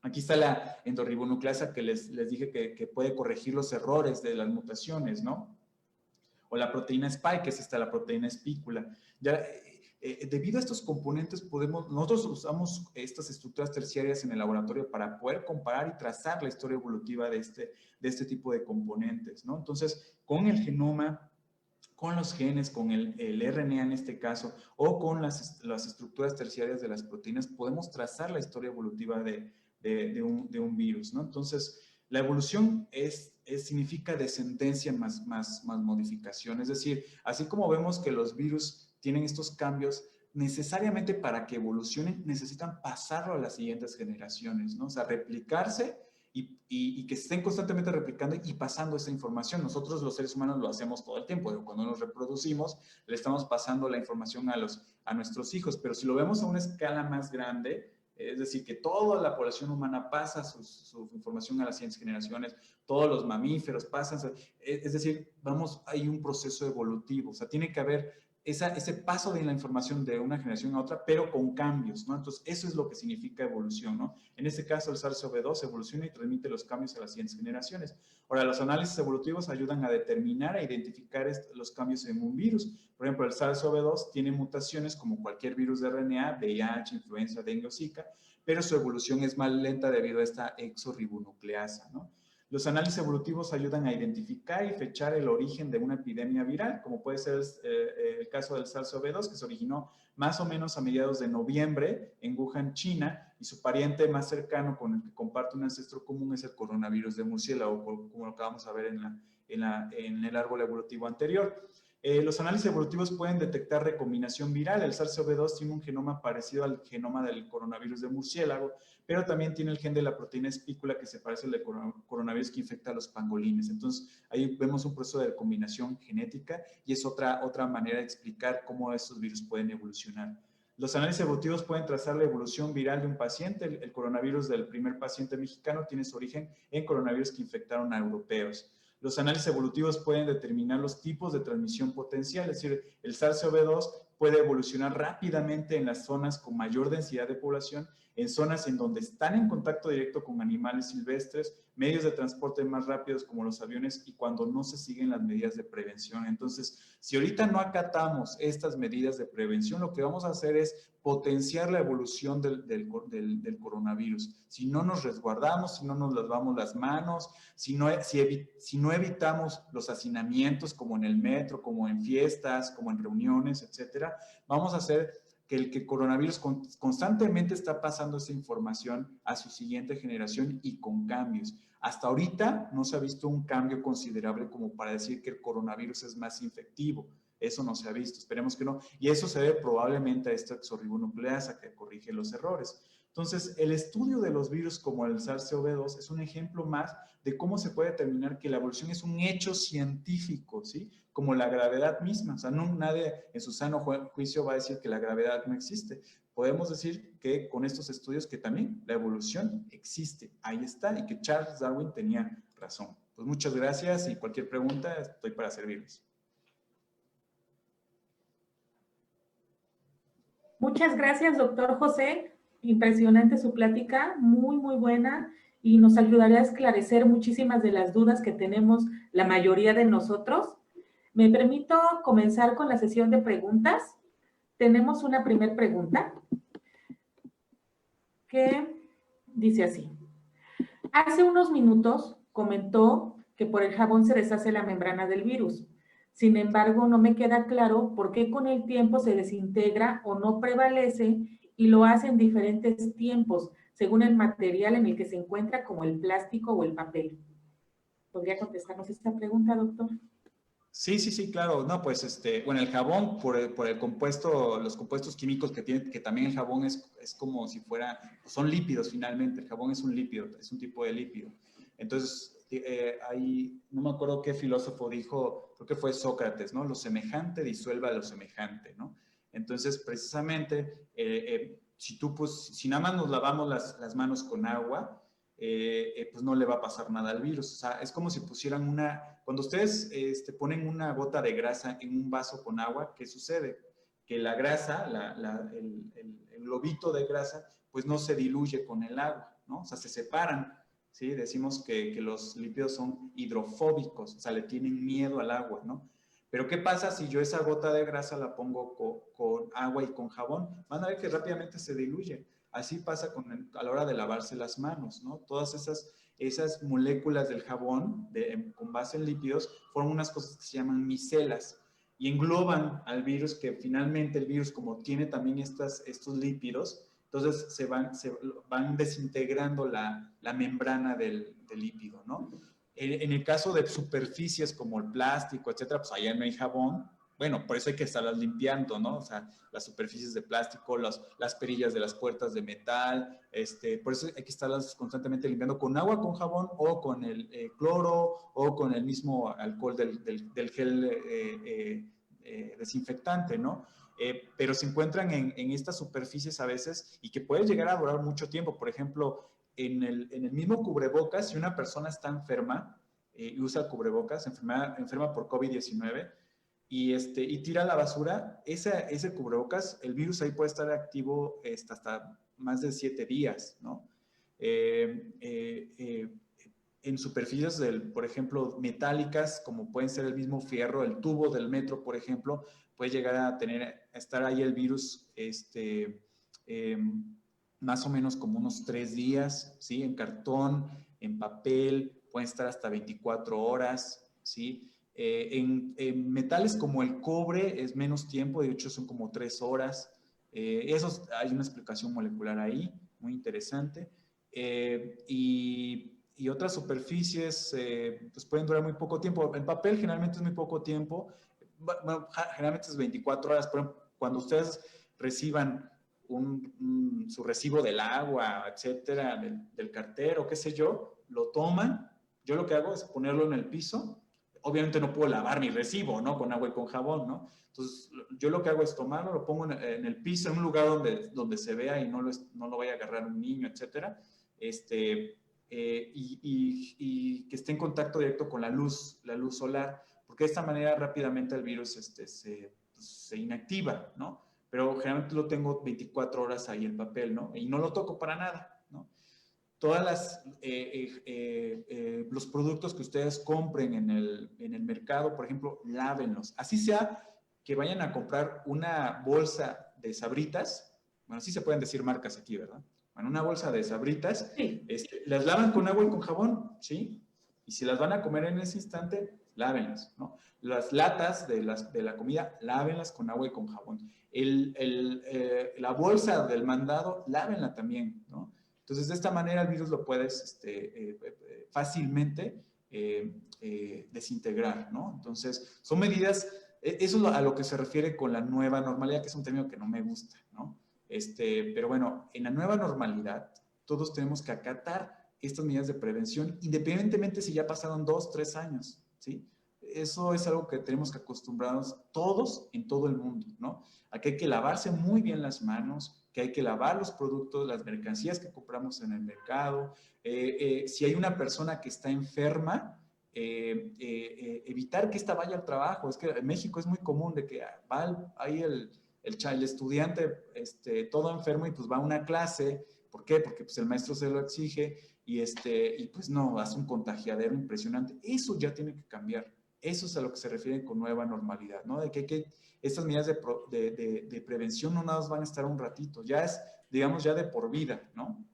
Aquí está la endorribonucleasa que les dije que puede corregir los errores de las mutaciones, ¿no? O la proteína spike, que es la proteína espícula. Ya, debido a estos componentes, nosotros usamos estas estructuras terciarias en el laboratorio para poder comparar y trazar la historia evolutiva de este tipo de componentes, ¿no? Entonces, con el genoma, con los genes, con el RNA en este caso, o con las estructuras terciarias de las proteínas, podemos trazar la historia evolutiva de un virus, ¿no? Entonces, La evolución significa descendencia más modificación. Es decir, así como vemos que los virus tienen estos cambios, necesariamente para que evolucionen necesitan pasarlo a las siguientes generaciones, ¿no? O sea, replicarse y que estén constantemente replicando y pasando esa información. Nosotros los seres humanos lo hacemos todo el tiempo. Cuando nos reproducimos, le estamos pasando la información a nuestros hijos. Pero si lo vemos a una escala más grande, es decir, que toda la población humana pasa su información a las siguientes generaciones, todos los mamíferos pasan, es decir, hay un proceso evolutivo. O sea, tiene que haber ese paso de la información de una generación a otra, pero con cambios, ¿no? Entonces, eso es lo que significa evolución, ¿no? En este caso, el SARS-CoV-2 evoluciona y transmite los cambios a las siguientes generaciones. Ahora, los análisis evolutivos ayudan a determinar e identificar los cambios en un virus. Por ejemplo, el SARS-CoV-2 tiene mutaciones como cualquier virus de RNA, VIH, influenza, dengue o Zika, pero su evolución es más lenta debido a esta exorribonucleasa, ¿no? Los análisis evolutivos ayudan a identificar y fechar el origen de una epidemia viral, como puede ser el caso del SARS-CoV-2, que se originó más o menos a mediados de noviembre en Wuhan, China, y su pariente más cercano con el que comparte un ancestro común es el coronavirus de murciélago, como lo acabamos de ver en el árbol evolutivo anterior. Los análisis evolutivos pueden detectar recombinación viral. El SARS-CoV-2 tiene un genoma parecido al genoma del coronavirus de murciélago, pero también tiene el gen de la proteína espícula que se parece al de coronavirus que infecta a los pangolines. Entonces, ahí vemos un proceso de recombinación genética y es otra manera de explicar cómo estos virus pueden evolucionar. Los análisis evolutivos pueden trazar la evolución viral de un paciente. El coronavirus del primer paciente mexicano tiene su origen en coronavirus que infectaron a europeos. Los análisis evolutivos pueden determinar los tipos de transmisión potencial, es decir, el SARS-CoV-2 puede evolucionar rápidamente en las zonas con mayor densidad de población, en zonas en donde están en contacto directo con animales silvestres, medios de transporte más rápidos como los aviones y cuando no se siguen las medidas de prevención. Entonces, si ahorita no acatamos estas medidas de prevención, lo que vamos a hacer es potenciar la evolución del coronavirus. Si no nos resguardamos, si no nos lavamos las manos, si no evitamos los hacinamientos como en el metro, como en fiestas, como en reuniones, etcétera, vamos a hacer que el coronavirus constantemente está pasando esa información a su siguiente generación y con cambios. Hasta ahorita no se ha visto un cambio considerable como para decir que el coronavirus es más infectivo. Eso no se ha visto, esperemos que no. Y eso se debe probablemente a esta exorribonucleasa que corrige los errores. Entonces, el estudio de los virus como el SARS-CoV-2 es un ejemplo más de cómo se puede determinar que la evolución es un hecho científico, ¿sí? Como la gravedad misma. O sea, nadie en su sano juicio va a decir que la gravedad no existe. Podemos decir que con estos estudios que también la evolución existe, ahí está, y que Charles Darwin tenía razón. Pues muchas gracias y cualquier pregunta estoy para servirles. Muchas gracias, doctor José. Impresionante su plática, muy, muy buena y nos ayudaría a esclarecer muchísimas de las dudas que tenemos la mayoría de nosotros. Me permito comenzar con la sesión de preguntas. Tenemos una primera pregunta que dice así. Hace unos minutos comentó que por el jabón se deshace la membrana del virus. Sin embargo, no me queda claro por qué con el tiempo se desintegra o no prevalece y lo hace en diferentes tiempos, según el material en el que se encuentra, como el plástico o el papel. ¿Podría contestarnos esta pregunta, doctor? Sí, claro. No, pues, bueno, el jabón, por el compuesto, los compuestos químicos que tiene, que también el jabón es como si fuera, son lípidos finalmente. El jabón es un lípido, es un tipo de lípido. Entonces, ahí, no me acuerdo qué filósofo dijo, creo que fue Sócrates, ¿no? Lo semejante disuelve a lo semejante, ¿no? Entonces, precisamente, si nada más nos lavamos las manos con agua, pues no le va a pasar nada al virus. O sea, es como si pusieran cuando ustedes ponen una gota de grasa en un vaso con agua, ¿qué sucede? Que la grasa, el globito de grasa, pues no se diluye con el agua, ¿no? O sea, se separan, ¿sí? Decimos que los lípidos son hidrofóbicos, o sea, le tienen miedo al agua, ¿no? Pero ¿qué pasa si yo esa gota de grasa la pongo con agua y con jabón? Van a ver que rápidamente se diluye. Así pasa a la hora de lavarse las manos, ¿no? Todas esas moléculas del jabón con base en lípidos forman unas cosas que se llaman micelas y engloban al virus, que finalmente el virus, como tiene también estos lípidos, Entonces se van desintegrando la membrana del lípido, ¿no? En el caso de superficies como el plástico, etcétera, pues allá no hay jabón. Bueno, por eso hay que estarlas limpiando, ¿no? O sea, las superficies de plástico, las perillas de las puertas de metal, por eso hay que estarlas constantemente limpiando con agua, con jabón o con el cloro o con el mismo alcohol del gel desinfectante, ¿no? Pero se encuentran en estas superficies a veces y que puede llegar a durar mucho tiempo. Por ejemplo, en el mismo cubrebocas, si una persona está enferma y usa cubrebocas, enferma por COVID-19, y tira a la basura, ese cubrebocas, el virus ahí puede estar activo hasta más de 7 días, ¿no? En superficies, por ejemplo, metálicas, como pueden ser el mismo fierro, el tubo del metro, por ejemplo, puede llegar a estar ahí el virus más o menos como unos 3 días, ¿sí? En cartón, en papel, pueden estar hasta 24 horas, ¿sí? En metales como el cobre es menos tiempo, de hecho son como 3 horas. Hay una explicación molecular ahí, muy interesante. Y otras superficies pues pueden durar muy poco tiempo. El papel generalmente es muy poco tiempo. Bueno, generalmente es 24 horas. Por ejemplo, cuando ustedes reciban su recibo del agua, etcétera, del cartero, qué sé yo, lo toman. Yo lo que hago es ponerlo en el piso. Obviamente no puedo lavar mi recibo, ¿no? Con agua y con jabón, ¿no? Entonces, yo lo que hago es tomarlo, lo pongo en el piso, en un lugar donde se vea y no lo vaya a agarrar un niño, etcétera. Y que esté en contacto directo con la luz solar, porque de esta manera rápidamente el virus se inactiva, ¿no? Pero generalmente lo tengo 24 horas ahí en papel, ¿no? Y no lo toco para nada, ¿no? Todas los productos que ustedes compren en el mercado, por ejemplo, lávenlos. Así sea que vayan a comprar una bolsa de Sabritas, bueno, sí se pueden decir marcas aquí, ¿verdad? Bueno, una bolsa de Sabritas, Sí. las lavan con agua y con jabón, ¿sí? Y si las van a comer en ese instante, lávenlas, ¿no? Las latas de la comida, lávenlas con agua y con jabón. La bolsa del mandado, lávenla también, ¿no? Entonces, de esta manera el virus lo puedes fácilmente desintegrar, ¿no? Entonces, son medidas, eso es a lo que se refiere con la nueva normalidad, que es un término que no me gusta, ¿no? Pero bueno, en la nueva normalidad, todos tenemos que acatar estas medidas de prevención, independientemente si ya pasaron 2, 3 años, ¿sí? Eso es algo que tenemos que acostumbrarnos todos en todo el mundo, ¿no? A que hay que lavarse muy bien las manos, que hay que lavar los productos, las mercancías que compramos en el mercado. Si hay una persona que está enferma, evitar que ésta vaya al trabajo. Es que en México es muy común de que va ahí el estudiante todo enfermo y pues va a una clase. ¿Por qué? Porque pues el maestro se lo exige y pues no, hace un contagiadero impresionante. Eso ya tiene que cambiar. Eso es a lo que se refiere con nueva normalidad, ¿no? De que estas medidas de prevención no nada más van a estar un ratito, ya es, digamos, ya de por vida, ¿no?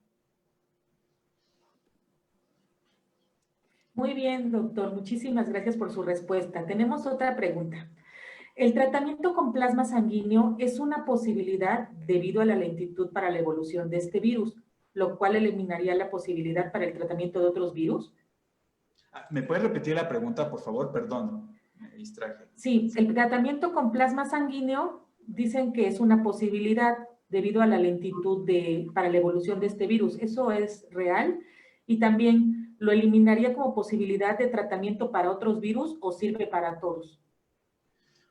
Muy bien, doctor. Muchísimas gracias por su respuesta. Tenemos otra pregunta. ¿El tratamiento con plasma sanguíneo es una posibilidad debido a la lentitud para la evolución de este virus, lo cual eliminaría la posibilidad para el tratamiento de otros virus? ¿Me puedes repetir la pregunta, por favor? Perdón, me distraje. Sí, el tratamiento con plasma sanguíneo dicen que es una posibilidad debido a la lentitud para la evolución de este virus. ¿Eso es real? Y también, ¿lo eliminaría como posibilidad de tratamiento para otros virus o sirve para todos?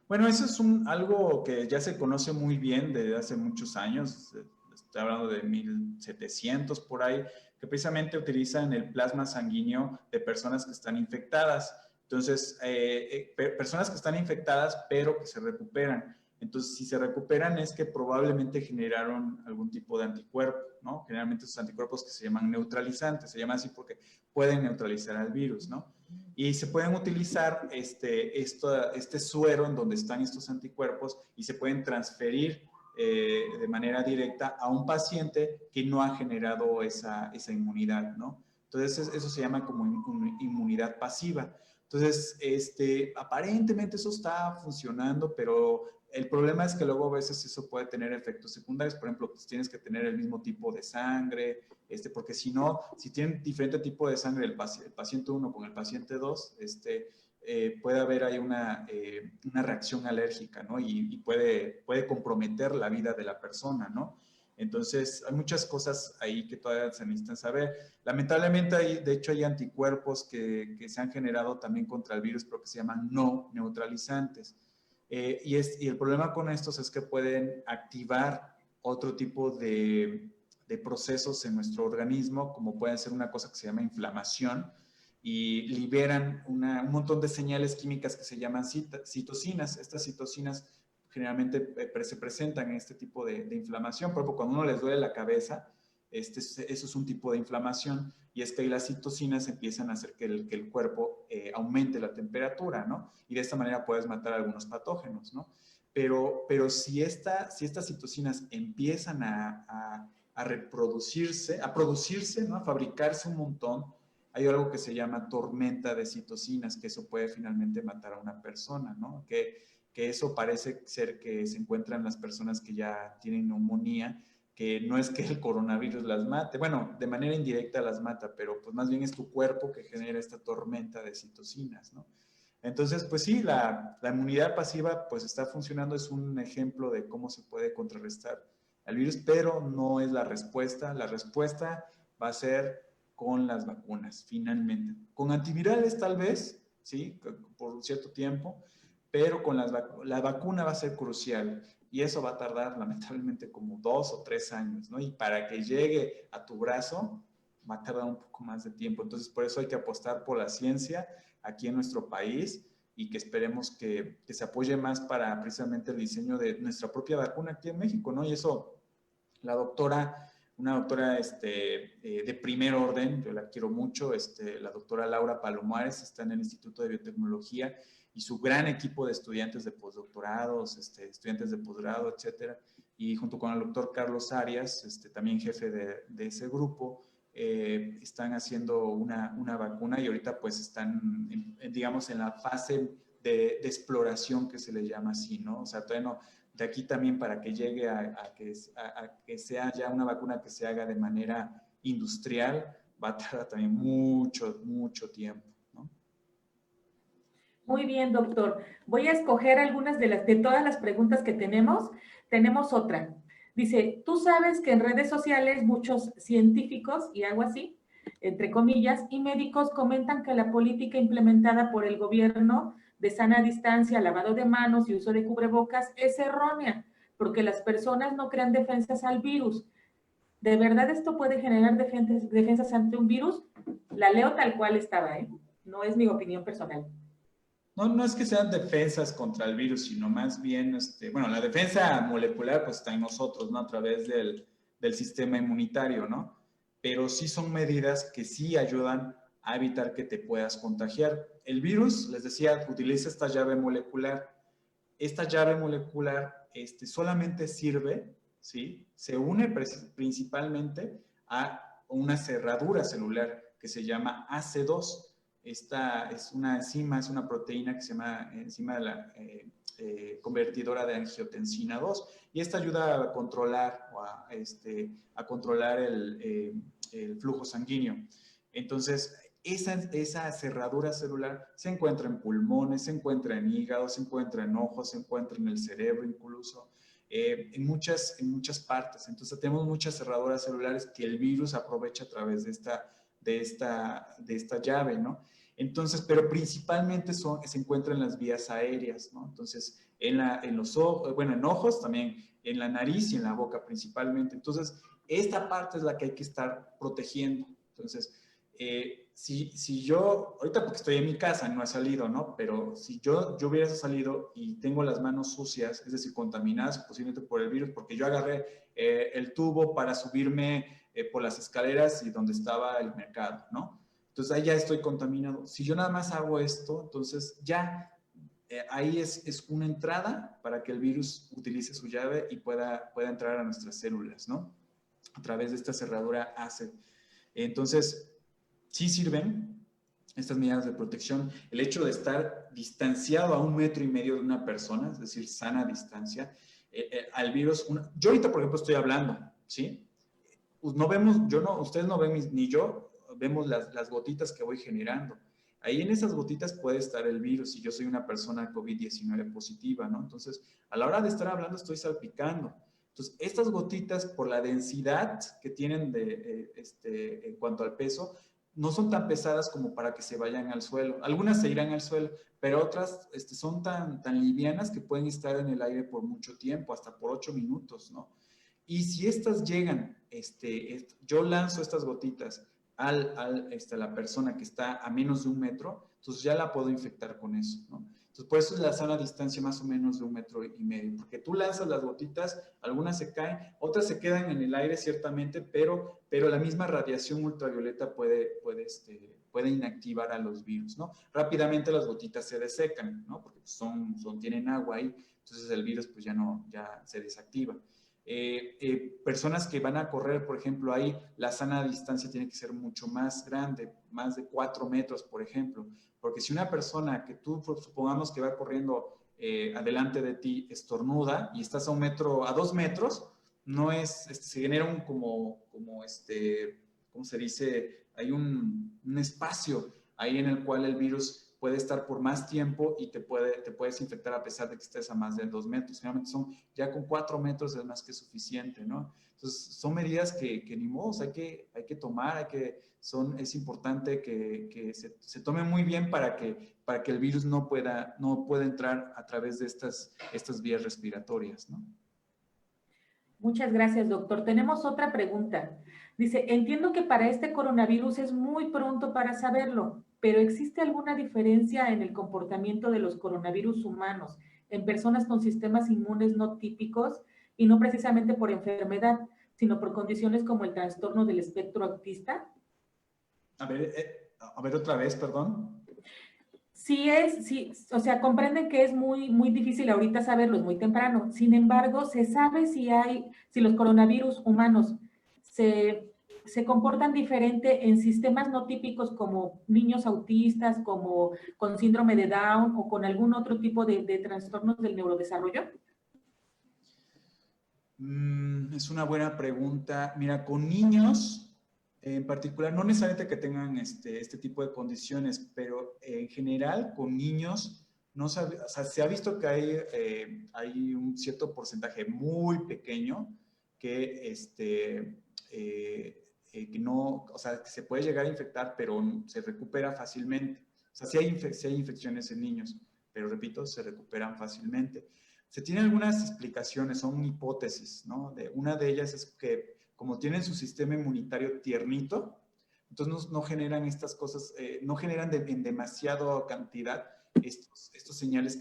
Bueno, eso es algo que ya se conoce muy bien desde hace muchos años, estoy hablando de 1700 por ahí, que precisamente utilizan el plasma sanguíneo de personas que están infectadas. Entonces, personas que están infectadas pero que se recuperan. Entonces, si se recuperan es que probablemente generaron algún tipo de anticuerpo, ¿no? Generalmente esos anticuerpos que se llaman neutralizantes, se llaman así porque pueden neutralizar al virus, ¿no? Y se pueden utilizar este suero en donde están estos anticuerpos y se pueden transferir de manera directa a un paciente que no ha generado esa inmunidad, ¿no? Entonces, eso se llama como inmunidad pasiva. Entonces, aparentemente eso está funcionando, pero el problema es que luego a veces eso puede tener efectos secundarios. Por ejemplo, pues tienes que tener el mismo tipo de sangre, porque si no, si tienen diferente tipo de sangre el paciente 1 con el paciente 2, puede haber ahí una reacción alérgica, ¿no? Y puede comprometer la vida de la persona, ¿no? Entonces, hay muchas cosas ahí que todavía se necesitan saber. Lamentablemente, de hecho, hay anticuerpos que se han generado también contra el virus, pero que se llaman no neutralizantes. Y el problema con estos es que pueden activar otro tipo de procesos en nuestro organismo, como puede ser una cosa que se llama inflamación, y liberan un montón de señales químicas que se llaman citocinas. Estas citocinas generalmente se presentan en este tipo de inflamación. Por ejemplo, cuando uno les duele la cabeza, eso es un tipo de inflamación, y es que ahí las citocinas empiezan a hacer que el cuerpo aumente la temperatura, ¿no? Y de esta manera puedes matar algunos patógenos, ¿no? Pero si estas citocinas empiezan a reproducirse, a producirse, ¿no? A fabricarse un montón, hay algo que se llama tormenta de citocinas, que eso puede finalmente matar a una persona, ¿no? Que eso parece ser que se encuentra en las personas que ya tienen neumonía, que no es que el coronavirus las mate, bueno, de manera indirecta las mata, pero pues más bien es tu cuerpo que genera esta tormenta de citocinas, ¿no? Entonces, pues sí, la inmunidad pasiva pues está funcionando, es un ejemplo de cómo se puede contrarrestar el virus, pero no es la respuesta. La respuesta va a ser con las vacunas, finalmente. Con antivirales tal vez, ¿sí? Por un cierto tiempo, pero con la vacuna va a ser crucial, y eso va a tardar lamentablemente como 2 o 3 años, ¿no? Y para que llegue a tu brazo va a tardar un poco más de tiempo. Entonces, por eso hay que apostar por la ciencia aquí en nuestro país, y que esperemos que se apoye más para precisamente el diseño de nuestra propia vacuna aquí en México, ¿no? Y eso, una doctora de primer orden, yo la quiero mucho, la doctora Laura Palomares, está en el Instituto de Biotecnología, y su gran equipo de estudiantes de postdoctorados, estudiantes de posgrado, etcétera, y junto con el doctor Carlos Arias, también jefe de ese grupo, están haciendo una vacuna, y ahorita pues están, digamos, en la fase de exploración, que se le llama así, ¿no? O sea, todavía no, de aquí también para que llegue a que sea ya una vacuna que se haga de manera industrial, va a tardar también mucho, mucho tiempo, ¿no? Muy bien, doctor. Voy a escoger algunas de todas las preguntas que tenemos. Tenemos otra. Dice, tú sabes que en redes sociales muchos científicos, y hago así, entre comillas, y médicos comentan que la política implementada por el gobierno de sana distancia, lavado de manos y uso de cubrebocas es errónea, porque las personas no crean defensas al virus. ¿De verdad esto puede generar defensas ante un virus? La leo tal cual estaba, ¿eh? No es mi opinión personal. No es que sean defensas contra el virus, sino más bien, bueno, la defensa molecular pues está en nosotros, ¿no? A través del sistema inmunitario, ¿no? Pero sí son medidas que sí ayudan a evitar que te puedas contagiar. El virus, les decía, utiliza esta llave molecular. Esta llave molecular solamente sirve, ¿sí? Se une principalmente a una cerradura celular que se llama AC2. Esta es una enzima, es una proteína que se llama enzima de la convertidora de angiotensina 2, y esta ayuda a controlar, a controlar el flujo sanguíneo. Entonces, esa cerradura celular se encuentra en pulmones, se encuentra en hígado, se encuentra en ojos, se encuentra en el cerebro incluso, en muchas partes. Entonces tenemos muchas cerraduras celulares que el virus aprovecha a través de esta llave, ¿no? Entonces, pero principalmente se encuentran en las vías aéreas, ¿no? Entonces, en los ojos, bueno, en ojos también, en la nariz y en la boca principalmente. Entonces, esta parte es la que hay que estar protegiendo. Entonces, si yo, ahorita porque estoy en mi casa, no he salido, ¿no? Pero si yo hubiera salido y tengo las manos sucias, es decir, contaminadas posiblemente por el virus, porque yo agarré el tubo para subirme por las escaleras y donde estaba el mercado, ¿no? Entonces ahí ya estoy contaminado. Si yo nada más hago esto, entonces ya ahí es una entrada para que el virus utilice su llave y pueda entrar a nuestras células, ¿no? A través de esta cerradura AC. Entonces, sí sirven estas medidas de protección. El hecho de estar distanciado a 1,5 metros de una persona, es decir, sana distancia, al virus. Yo ahorita, por ejemplo, estoy hablando, ¿sí? No vemos, ustedes no ven ni yo, vemos las gotitas que voy generando. Ahí en esas gotitas puede estar el virus y yo soy una persona COVID-19 positiva, ¿no? Entonces, a la hora de estar hablando estoy salpicando. Entonces, estas gotitas, por la densidad que tienen en cuanto al peso, no son tan pesadas como para que se vayan al suelo. Algunas se irán al suelo, pero otras son tan livianas que pueden estar en el aire por mucho tiempo, hasta por 8 minutos, ¿no? Y si estas llegan, yo lanzo estas gotitas a la persona que está a menos de 1 metro, entonces ya la puedo infectar con eso, ¿no? Entonces, por eso es la sana distancia más o menos de 1,5 metros, porque tú lanzas las gotitas, algunas se caen, otras se quedan en el aire ciertamente, pero la misma radiación ultravioleta puede inactivar a los virus, ¿no? Rápidamente las gotitas se desecan, ¿no? Porque tienen agua ahí, entonces el virus pues ya se desactiva. Personas que van a correr, por ejemplo, ahí la sana distancia tiene que ser mucho más grande, más de 4 metros, por ejemplo, porque si una persona que tú supongamos que va corriendo adelante de ti estornuda y estás a 2 metros, no es, se genera ¿cómo se dice? Hay un espacio ahí en el cual el virus puede estar por más tiempo y te puedes infectar a pesar de que estés a más de 2 metros. Generalmente ya con 4 metros es más que suficiente, ¿no? Entonces, son medidas que ni modo, hay que tomar, es importante que se tome muy bien para que el virus no pueda entrar a través de estas vías respiratorias, ¿no? Muchas gracias, doctor. Tenemos otra pregunta. Dice, entiendo que para este coronavirus es muy pronto para saberlo, pero ¿existe alguna diferencia en el comportamiento de los coronavirus humanos en personas con sistemas inmunes no típicos y no precisamente por enfermedad, sino por condiciones como el trastorno del espectro autista? A ver otra vez, perdón. Sí, o sea, comprenden que es muy difícil ahorita saberlo, es muy temprano. Sin embargo, se sabe si los coronavirus humanos se comportan diferente en sistemas no típicos como niños autistas, como con síndrome de Down o con algún otro tipo de trastornos del neurodesarrollo. Es una buena pregunta. Mira, con niños en particular, no necesariamente que tengan este tipo de condiciones, pero en general con niños, o sea, se ha visto que hay un cierto porcentaje muy pequeño que, que no, o sea, que se puede llegar a infectar, pero se recupera fácilmente. O sea, sí hay infecciones en niños, pero repito, se recuperan fácilmente. Se tienen algunas explicaciones, son hipótesis, ¿no? Una de ellas es que como tienen su sistema inmunitario tiernito, entonces no generan estas cosas, no generan en demasiada cantidad estos señales,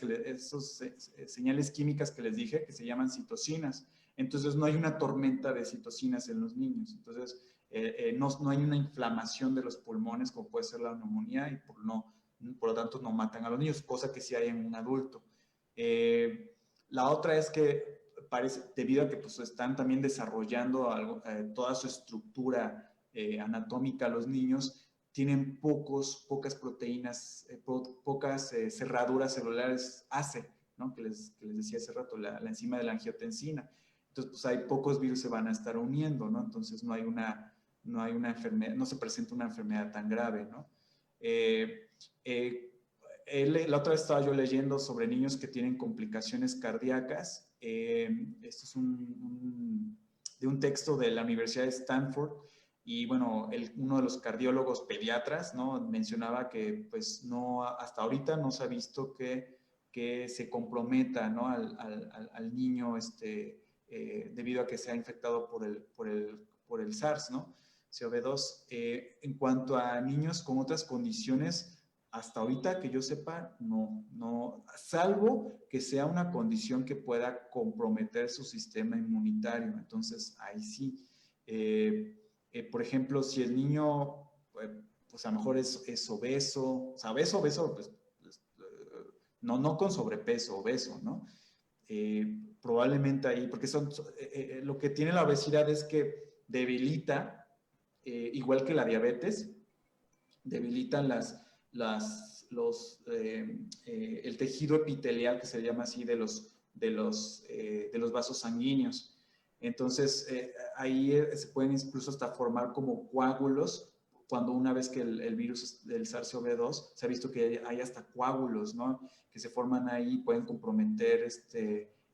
señales químicas que les dije, que se llaman citocinas. Entonces no hay una tormenta de citocinas en los niños. Entonces no hay una inflamación de los pulmones como puede ser la neumonía y por lo tanto no matan a los niños, cosa que sí hay en un adulto. La otra es que debido a que pues, están también desarrollando toda su estructura anatómica los niños, tienen pocas proteínas, pocas cerraduras celulares ACE, ¿no? que les decía hace rato, la enzima de la angiotensina. Entonces, pues hay pocos virus se van a estar uniendo, ¿no? Entonces no hay una enfermedad, no se presenta una enfermedad tan grave, ¿no? La otra vez estaba yo leyendo sobre niños que tienen complicaciones cardíacas. Esto es de un texto de la Universidad de Stanford y bueno, uno de los cardiólogos pediatras, ¿no? mencionaba que pues hasta ahorita no se ha visto que se comprometa, ¿no? al niño debido a que se ha infectado por el SARS, ¿no? CoV-2. En cuanto a niños con otras condiciones, hasta ahorita que yo sepa, no, salvo que sea una condición que pueda comprometer su sistema inmunitario. Entonces, ahí sí. Por ejemplo, si el niño, pues a lo mejor es obeso, o sea, obeso, pues, no con sobrepeso, obeso, ¿no? Probablemente ahí, porque lo que tiene la obesidad es que debilita, igual que la diabetes, debilitan las el tejido epitelial, que se llama así, de los vasos sanguíneos. Entonces, ahí se pueden incluso hasta formar como coágulos, cuando una vez que el virus del SARS-CoV-2, se ha visto que hay hasta coágulos, ¿no? Que se forman ahí, pueden comprometer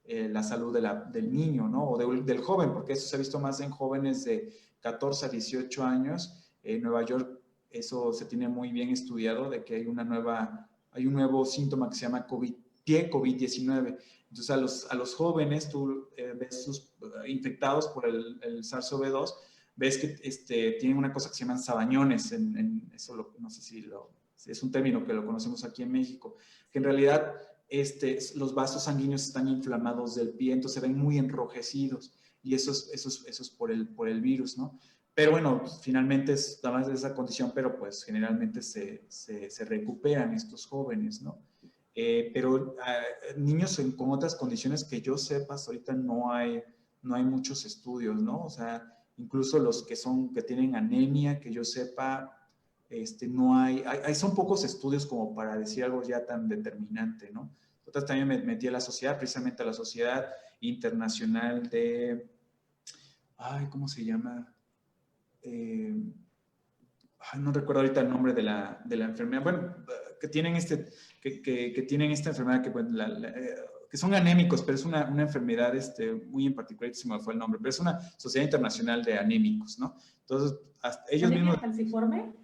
la salud del niño, ¿no? O del joven, porque eso se ha visto más en jóvenes de 14 a 18 años. En Nueva York eso se tiene muy bien estudiado, de que hay un nuevo síntoma que se llama COVID-19. Entonces a los jóvenes tú ves infectados por el SARS-CoV-2, ves que tienen una cosa que se llaman sabañones, eso no sé si es un término que lo conocemos aquí en México, que en realidad los vasos sanguíneos están inflamados del pie, entonces se ven muy enrojecidos, y eso es por el virus, ¿no? Pero bueno, finalmente es nada más de esa condición, pero pues generalmente se recuperan estos jóvenes, ¿no? Pero niños con otras condiciones que yo sepa, ahorita no hay muchos estudios, ¿no? O sea, incluso los que tienen anemia, que yo sepa, no son pocos estudios como para decir algo ya tan determinante, ¿no? Entonces también me metí a la sociedad, precisamente a la Sociedad Internacional de, ¿cómo se llama? No recuerdo ahorita el nombre de la enfermedad, bueno, que tienen tienen esta enfermedad que son anémicos, pero es una enfermedad muy en particular, se me fue el nombre, pero es una Sociedad Internacional de Anémicos, ¿no? Entonces, ellos mismos... ¿Anemia falciforme?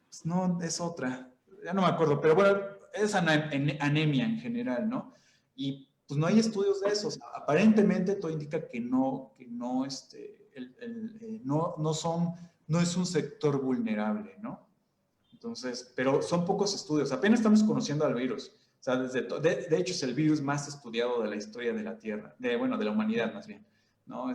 Pues no, es otra, ya no me acuerdo, pero bueno, es anemia en general, ¿no? Y pues no hay estudios de eso, o sea, aparentemente todo indica que no es un sector vulnerable, ¿no? Entonces, pero son pocos estudios, apenas estamos conociendo al virus. O sea, de hecho es el virus más estudiado de la historia de la Tierra, de la humanidad más bien, ¿no?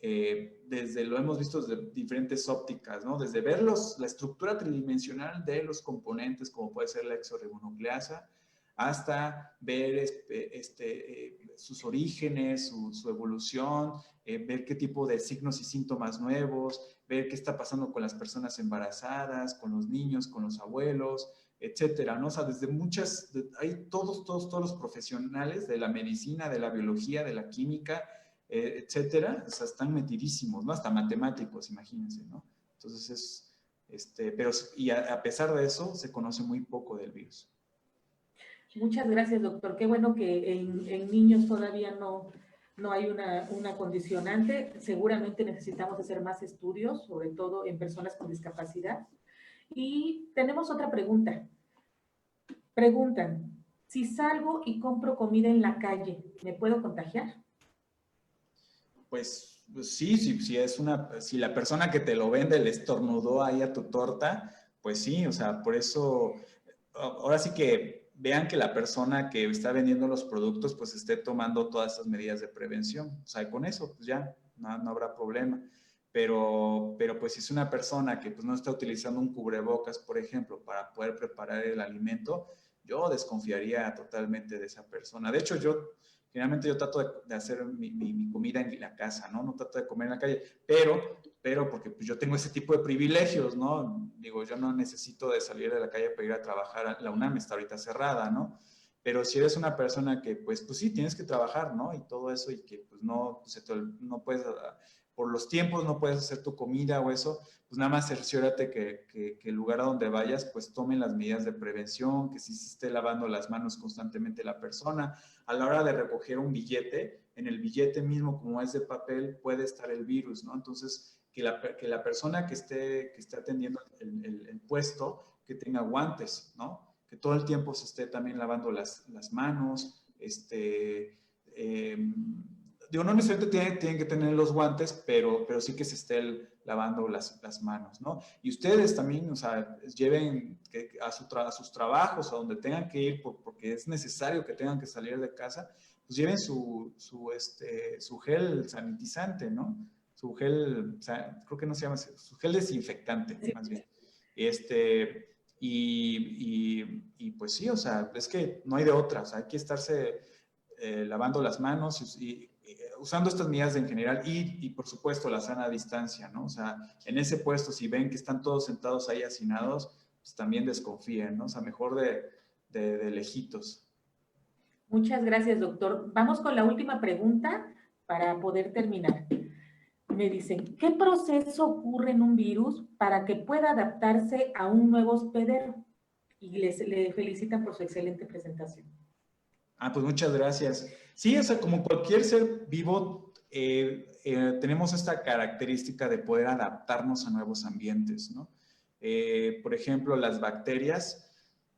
Lo hemos visto desde diferentes ópticas, ¿no? Desde ver la estructura tridimensional de los componentes, como puede ser la exorribonucleasa, hasta ver sus orígenes, su evolución, ver qué tipo de signos y síntomas nuevos, ver qué está pasando con las personas embarazadas, con los niños, con los abuelos, etcétera, ¿no? O sea, hay todos los profesionales de la medicina, de la biología, de la química, etcétera, o sea, están metidísimos, ¿no? Hasta matemáticos, imagínense, ¿no? Entonces pero a pesar de eso, se conoce muy poco del virus. Muchas gracias, doctor. Qué bueno que en niños todavía no hay una condicionante. Seguramente necesitamos hacer más estudios, sobre todo en personas con discapacidad. Y tenemos otra pregunta. Preguntan, si salgo y compro comida en la calle, ¿me puedo contagiar? Pues sí, si la persona que te lo vende le estornudó ahí a tu torta, pues sí, o sea, por eso, ahora sí que vean que la persona que está vendiendo los productos pues esté tomando todas esas medidas de prevención. O sea, con eso pues ya no habrá problema. Pero pues si es una persona que pues no está utilizando un cubrebocas, por ejemplo, para poder preparar el alimento, yo desconfiaría totalmente de esa persona. De hecho, generalmente yo trato de hacer mi comida en la casa, ¿no? No trato de comer en la calle, pero porque pues yo tengo ese tipo de privilegios, ¿no? Digo, yo no necesito de salir de la calle para ir a trabajar. La UNAM está ahorita cerrada, ¿no? Pero si eres una persona que, pues sí, tienes que trabajar, ¿no? Y todo eso, y que pues no puedes, por los tiempos no puedes hacer tu comida o eso, pues nada más cerciórate que el lugar a donde vayas, pues tomen las medidas de prevención, que sí se esté lavando las manos constantemente la persona. A la hora de recoger un billete, en el billete mismo, como es de papel, puede estar el virus, ¿no? Entonces, que la persona que esté atendiendo el puesto, que tenga guantes, ¿no? Que todo el tiempo se esté también lavando las manos, digo, no necesariamente tienen que tener los guantes, pero sí que se esté lavando las manos, ¿no? Y ustedes también, o sea, lleven a sus trabajos, a donde tengan que ir, porque es necesario que tengan que salir de casa, pues lleven su gel sanitizante, ¿no? Su gel, o sea, creo que no se llama así, su gel desinfectante, Sí. más bien. Y pues sí, o sea, es que no hay de otra, o sea, hay que estarse lavando las manos y usando estas medidas en general y por supuesto la sana distancia, ¿no? O sea, en ese puesto, si ven que están todos sentados ahí hacinados, pues también desconfíen, ¿no? O sea, mejor de lejitos. Muchas gracias, doctor. Vamos con la última pregunta para poder terminar. Me dicen, ¿qué proceso ocurre en un virus para que pueda adaptarse a un nuevo hospedero? Y le felicitan por su excelente presentación. Pues muchas gracias. Sí, o sea, como cualquier ser vivo, tenemos esta característica de poder adaptarnos a nuevos ambientes, ¿no? Por ejemplo, las bacterias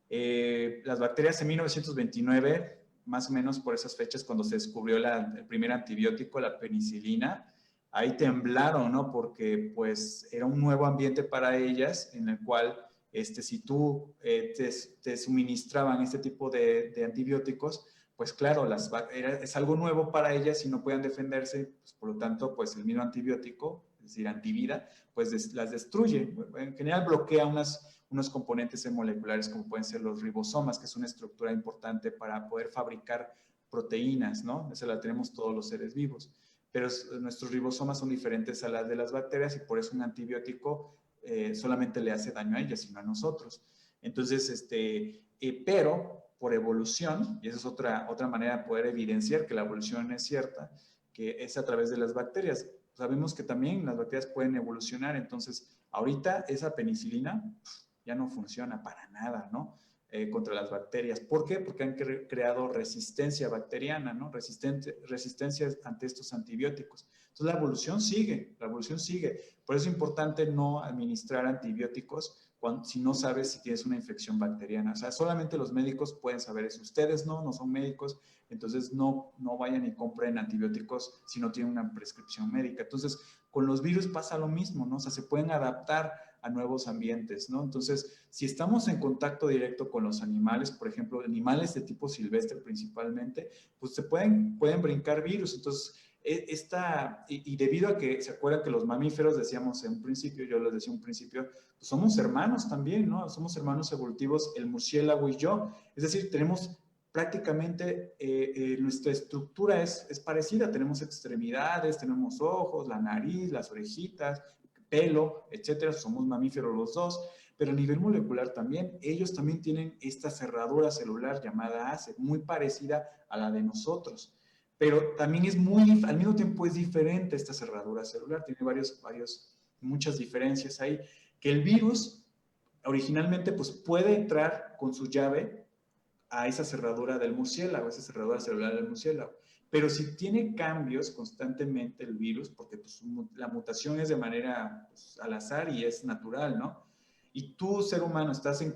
en 1929, más o menos por esas fechas, cuando se descubrió el primer antibiótico, la penicilina, ahí temblaron, ¿no? Porque pues era un nuevo ambiente para ellas en el cual si tú te suministraban este tipo de antibióticos, pues claro, es algo nuevo para ellas y no pueden defenderse, pues, por lo tanto, pues el mismo antibiótico, es decir, antivida, pues las destruye. En general bloquea unos componentes moleculares como pueden ser los ribosomas, que es una estructura importante para poder fabricar proteínas, ¿no? Esa la tenemos todos los seres vivos. Pero nuestros ribosomas son diferentes a las de las bacterias y por eso un antibiótico solamente le hace daño a ellas y no a nosotros. Entonces, pero por evolución, y esa es otra manera de poder evidenciar que la evolución es cierta, que es a través de las bacterias. Sabemos que también las bacterias pueden evolucionar, entonces ahorita esa penicilina ya no funciona para nada, ¿no? Contra las bacterias. ¿Por qué? Porque han creado resistencia bacteriana, ¿no? Resistencia ante estos antibióticos. Entonces la evolución sigue. Por eso es importante no administrar antibióticos si no sabes si tienes una infección bacteriana. O sea, solamente los médicos pueden saber eso. Ustedes no son médicos, entonces no vayan y compren antibióticos si no tienen una prescripción médica. Entonces, con los virus pasa lo mismo, ¿no? O sea, se pueden adaptar a nuevos ambientes, ¿no? Entonces, si estamos en contacto directo con los animales, por ejemplo, animales de tipo silvestre principalmente, pues se pueden brincar virus. Entonces, y debido a que, ¿se acuerdan que los mamíferos decíamos en un principio, yo les decía en un principio, pues somos hermanos también, ¿no? Somos hermanos evolutivos, el murciélago y yo. Es decir, tenemos prácticamente, nuestra estructura es parecida, tenemos extremidades, tenemos ojos, la nariz, las orejitas, pelo, etcétera, somos mamíferos los dos, pero a nivel molecular también, ellos también tienen esta cerradura celular llamada ACE, muy parecida a la de nosotros, pero también al mismo tiempo es diferente esta cerradura celular, tiene muchas diferencias ahí, que el virus originalmente pues puede entrar con su llave a esa cerradura del murciélago, esa cerradura celular del murciélago. Pero si tiene cambios constantemente el virus, porque pues, la mutación es de manera pues, al azar y es natural, ¿no? Y tú, ser humano, estás en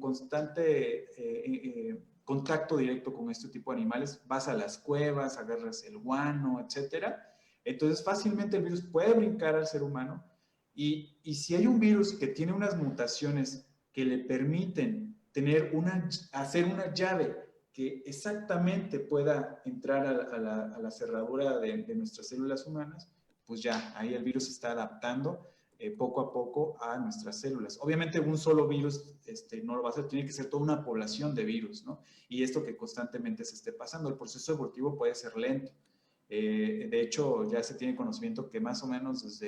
constante contacto directo con este tipo de animales, vas a las cuevas, agarras el guano, etcétera. Entonces, fácilmente el virus puede brincar al ser humano y si hay un virus que tiene unas mutaciones que le permiten hacer una llave que exactamente pueda entrar a la cerradura de nuestras células humanas, pues ya, ahí el virus se está adaptando poco a poco a nuestras células. Obviamente un solo virus no lo va a hacer, tiene que ser toda una población de virus, ¿no? Y esto que constantemente se esté pasando, el proceso evolutivo puede ser lento. De hecho, ya se tiene conocimiento que más o menos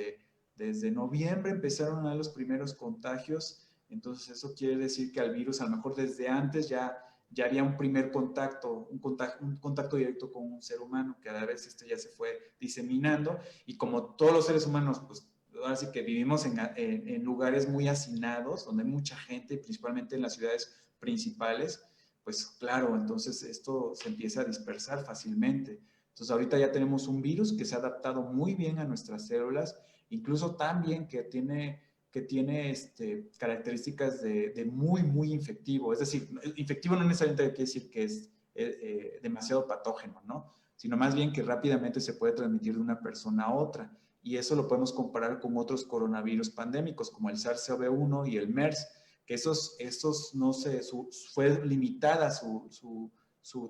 desde noviembre empezaron a los primeros contagios. Entonces eso quiere decir que al virus a lo mejor desde antes ya haría un primer contacto, un contacto directo con un ser humano, que a la vez ya se fue diseminando, y como todos los seres humanos, pues ahora sí que vivimos en lugares muy hacinados, donde hay mucha gente, principalmente en las ciudades principales, pues claro, entonces esto se empieza a dispersar fácilmente. Entonces ahorita ya tenemos un virus que se ha adaptado muy bien a nuestras células, incluso tan bien que tiene características de muy infectivo. Es decir, infectivo no necesariamente quiere decir que es demasiado patógeno, ¿no? Sino más bien que rápidamente se puede transmitir de una persona a otra. Y eso lo podemos comparar con otros coronavirus pandémicos, como el SARS-CoV-1 y el MERS, que estos no fue limitada su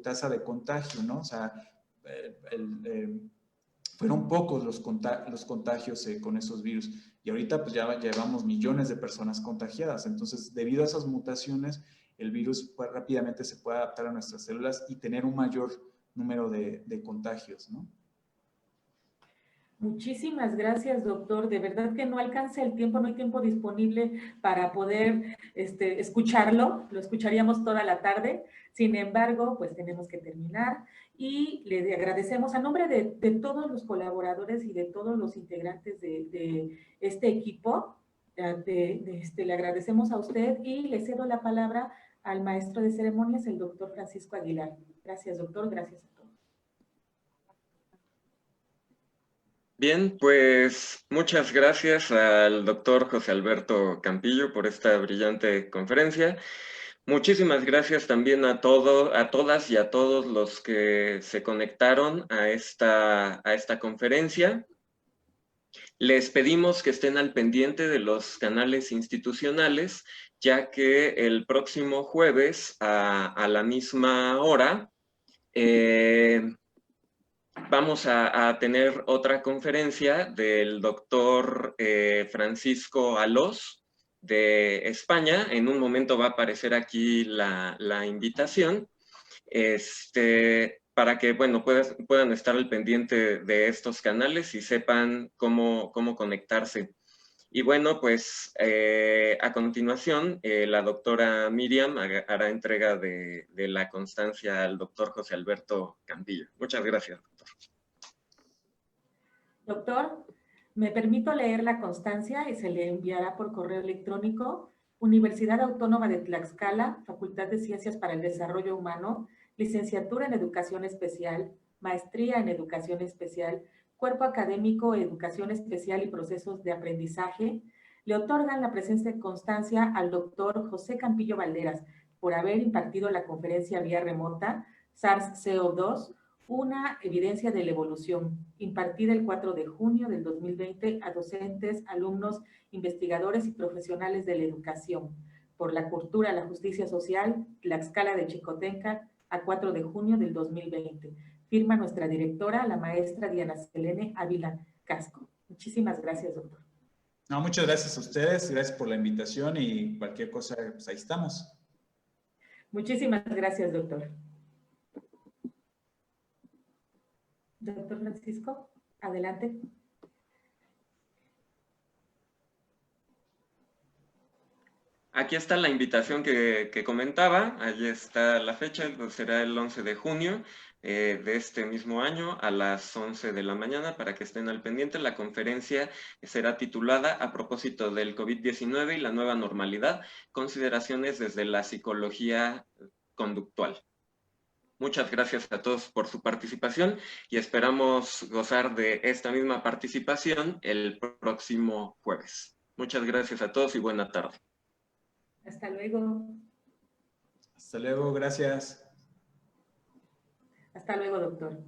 tasa de contagio, ¿no? O sea, fueron pocos los contagios con esos virus. Y ahorita pues ya llevamos millones de personas contagiadas. Entonces, debido a esas mutaciones, el virus rápidamente se puede adaptar a nuestras células y tener un mayor número de contagios, ¿no? Muchísimas gracias, doctor. De verdad que no alcanza el tiempo, no hay tiempo disponible para poder escucharlo. Lo escucharíamos toda la tarde. Sin embargo, pues tenemos que terminar y le agradecemos a nombre de todos los colaboradores y de todos los integrantes de este equipo. Le agradecemos a usted y le cedo la palabra al maestro de ceremonias, el doctor Francisco Aguilar. Gracias, doctor. Gracias a todos. Bien, pues muchas gracias al doctor José Alberto Campillo por esta brillante conferencia. Muchísimas gracias también a todas y a todos los que se conectaron a esta conferencia. Les pedimos que estén al pendiente de los canales institucionales, ya que el próximo jueves a la misma hora vamos a tener otra conferencia del doctor Francisco Alós de España. En un momento va a aparecer aquí la invitación para que bueno, puedan estar al pendiente de estos canales y sepan cómo conectarse. Y bueno, pues a continuación la doctora Miriam hará entrega de la constancia al doctor José Alberto Campillo. Muchas gracias, doctor. Doctor, me permito leer la constancia y se le enviará por correo electrónico. Universidad Autónoma de Tlaxcala, Facultad de Ciencias para el Desarrollo Humano, licenciatura en Educación Especial, maestría en Educación Especial, Cuerpo Académico, Educación Especial y Procesos de Aprendizaje, le otorgan la presencia de constancia al doctor José Campillo Valderas por haber impartido la conferencia vía remota SARS-CoV-2, una evidencia de la evolución, impartida el 4 de junio del 2020 a docentes, alumnos, investigadores y profesionales de la educación, por la cultura, la justicia social, Tlaxcala de Chicotenca, a 4 de junio del 2020. Firma nuestra directora, la maestra Diana Selene Ávila Casco. Muchísimas gracias, doctor. No, muchas gracias a ustedes, gracias por la invitación y cualquier cosa, pues ahí estamos. Muchísimas gracias, doctor. Doctor Francisco, adelante. Aquí está la invitación que comentaba, ahí está la fecha, será el 11 de junio de este mismo año a las 11 de la mañana para que estén al pendiente. La conferencia será titulada A propósito del COVID-19 y la nueva normalidad, consideraciones desde la psicología conductual. Muchas gracias a todos por su participación y esperamos gozar de esta misma participación el próximo jueves. Muchas gracias a todos y buena tarde. Hasta luego. Hasta luego, gracias. Hasta luego, doctor.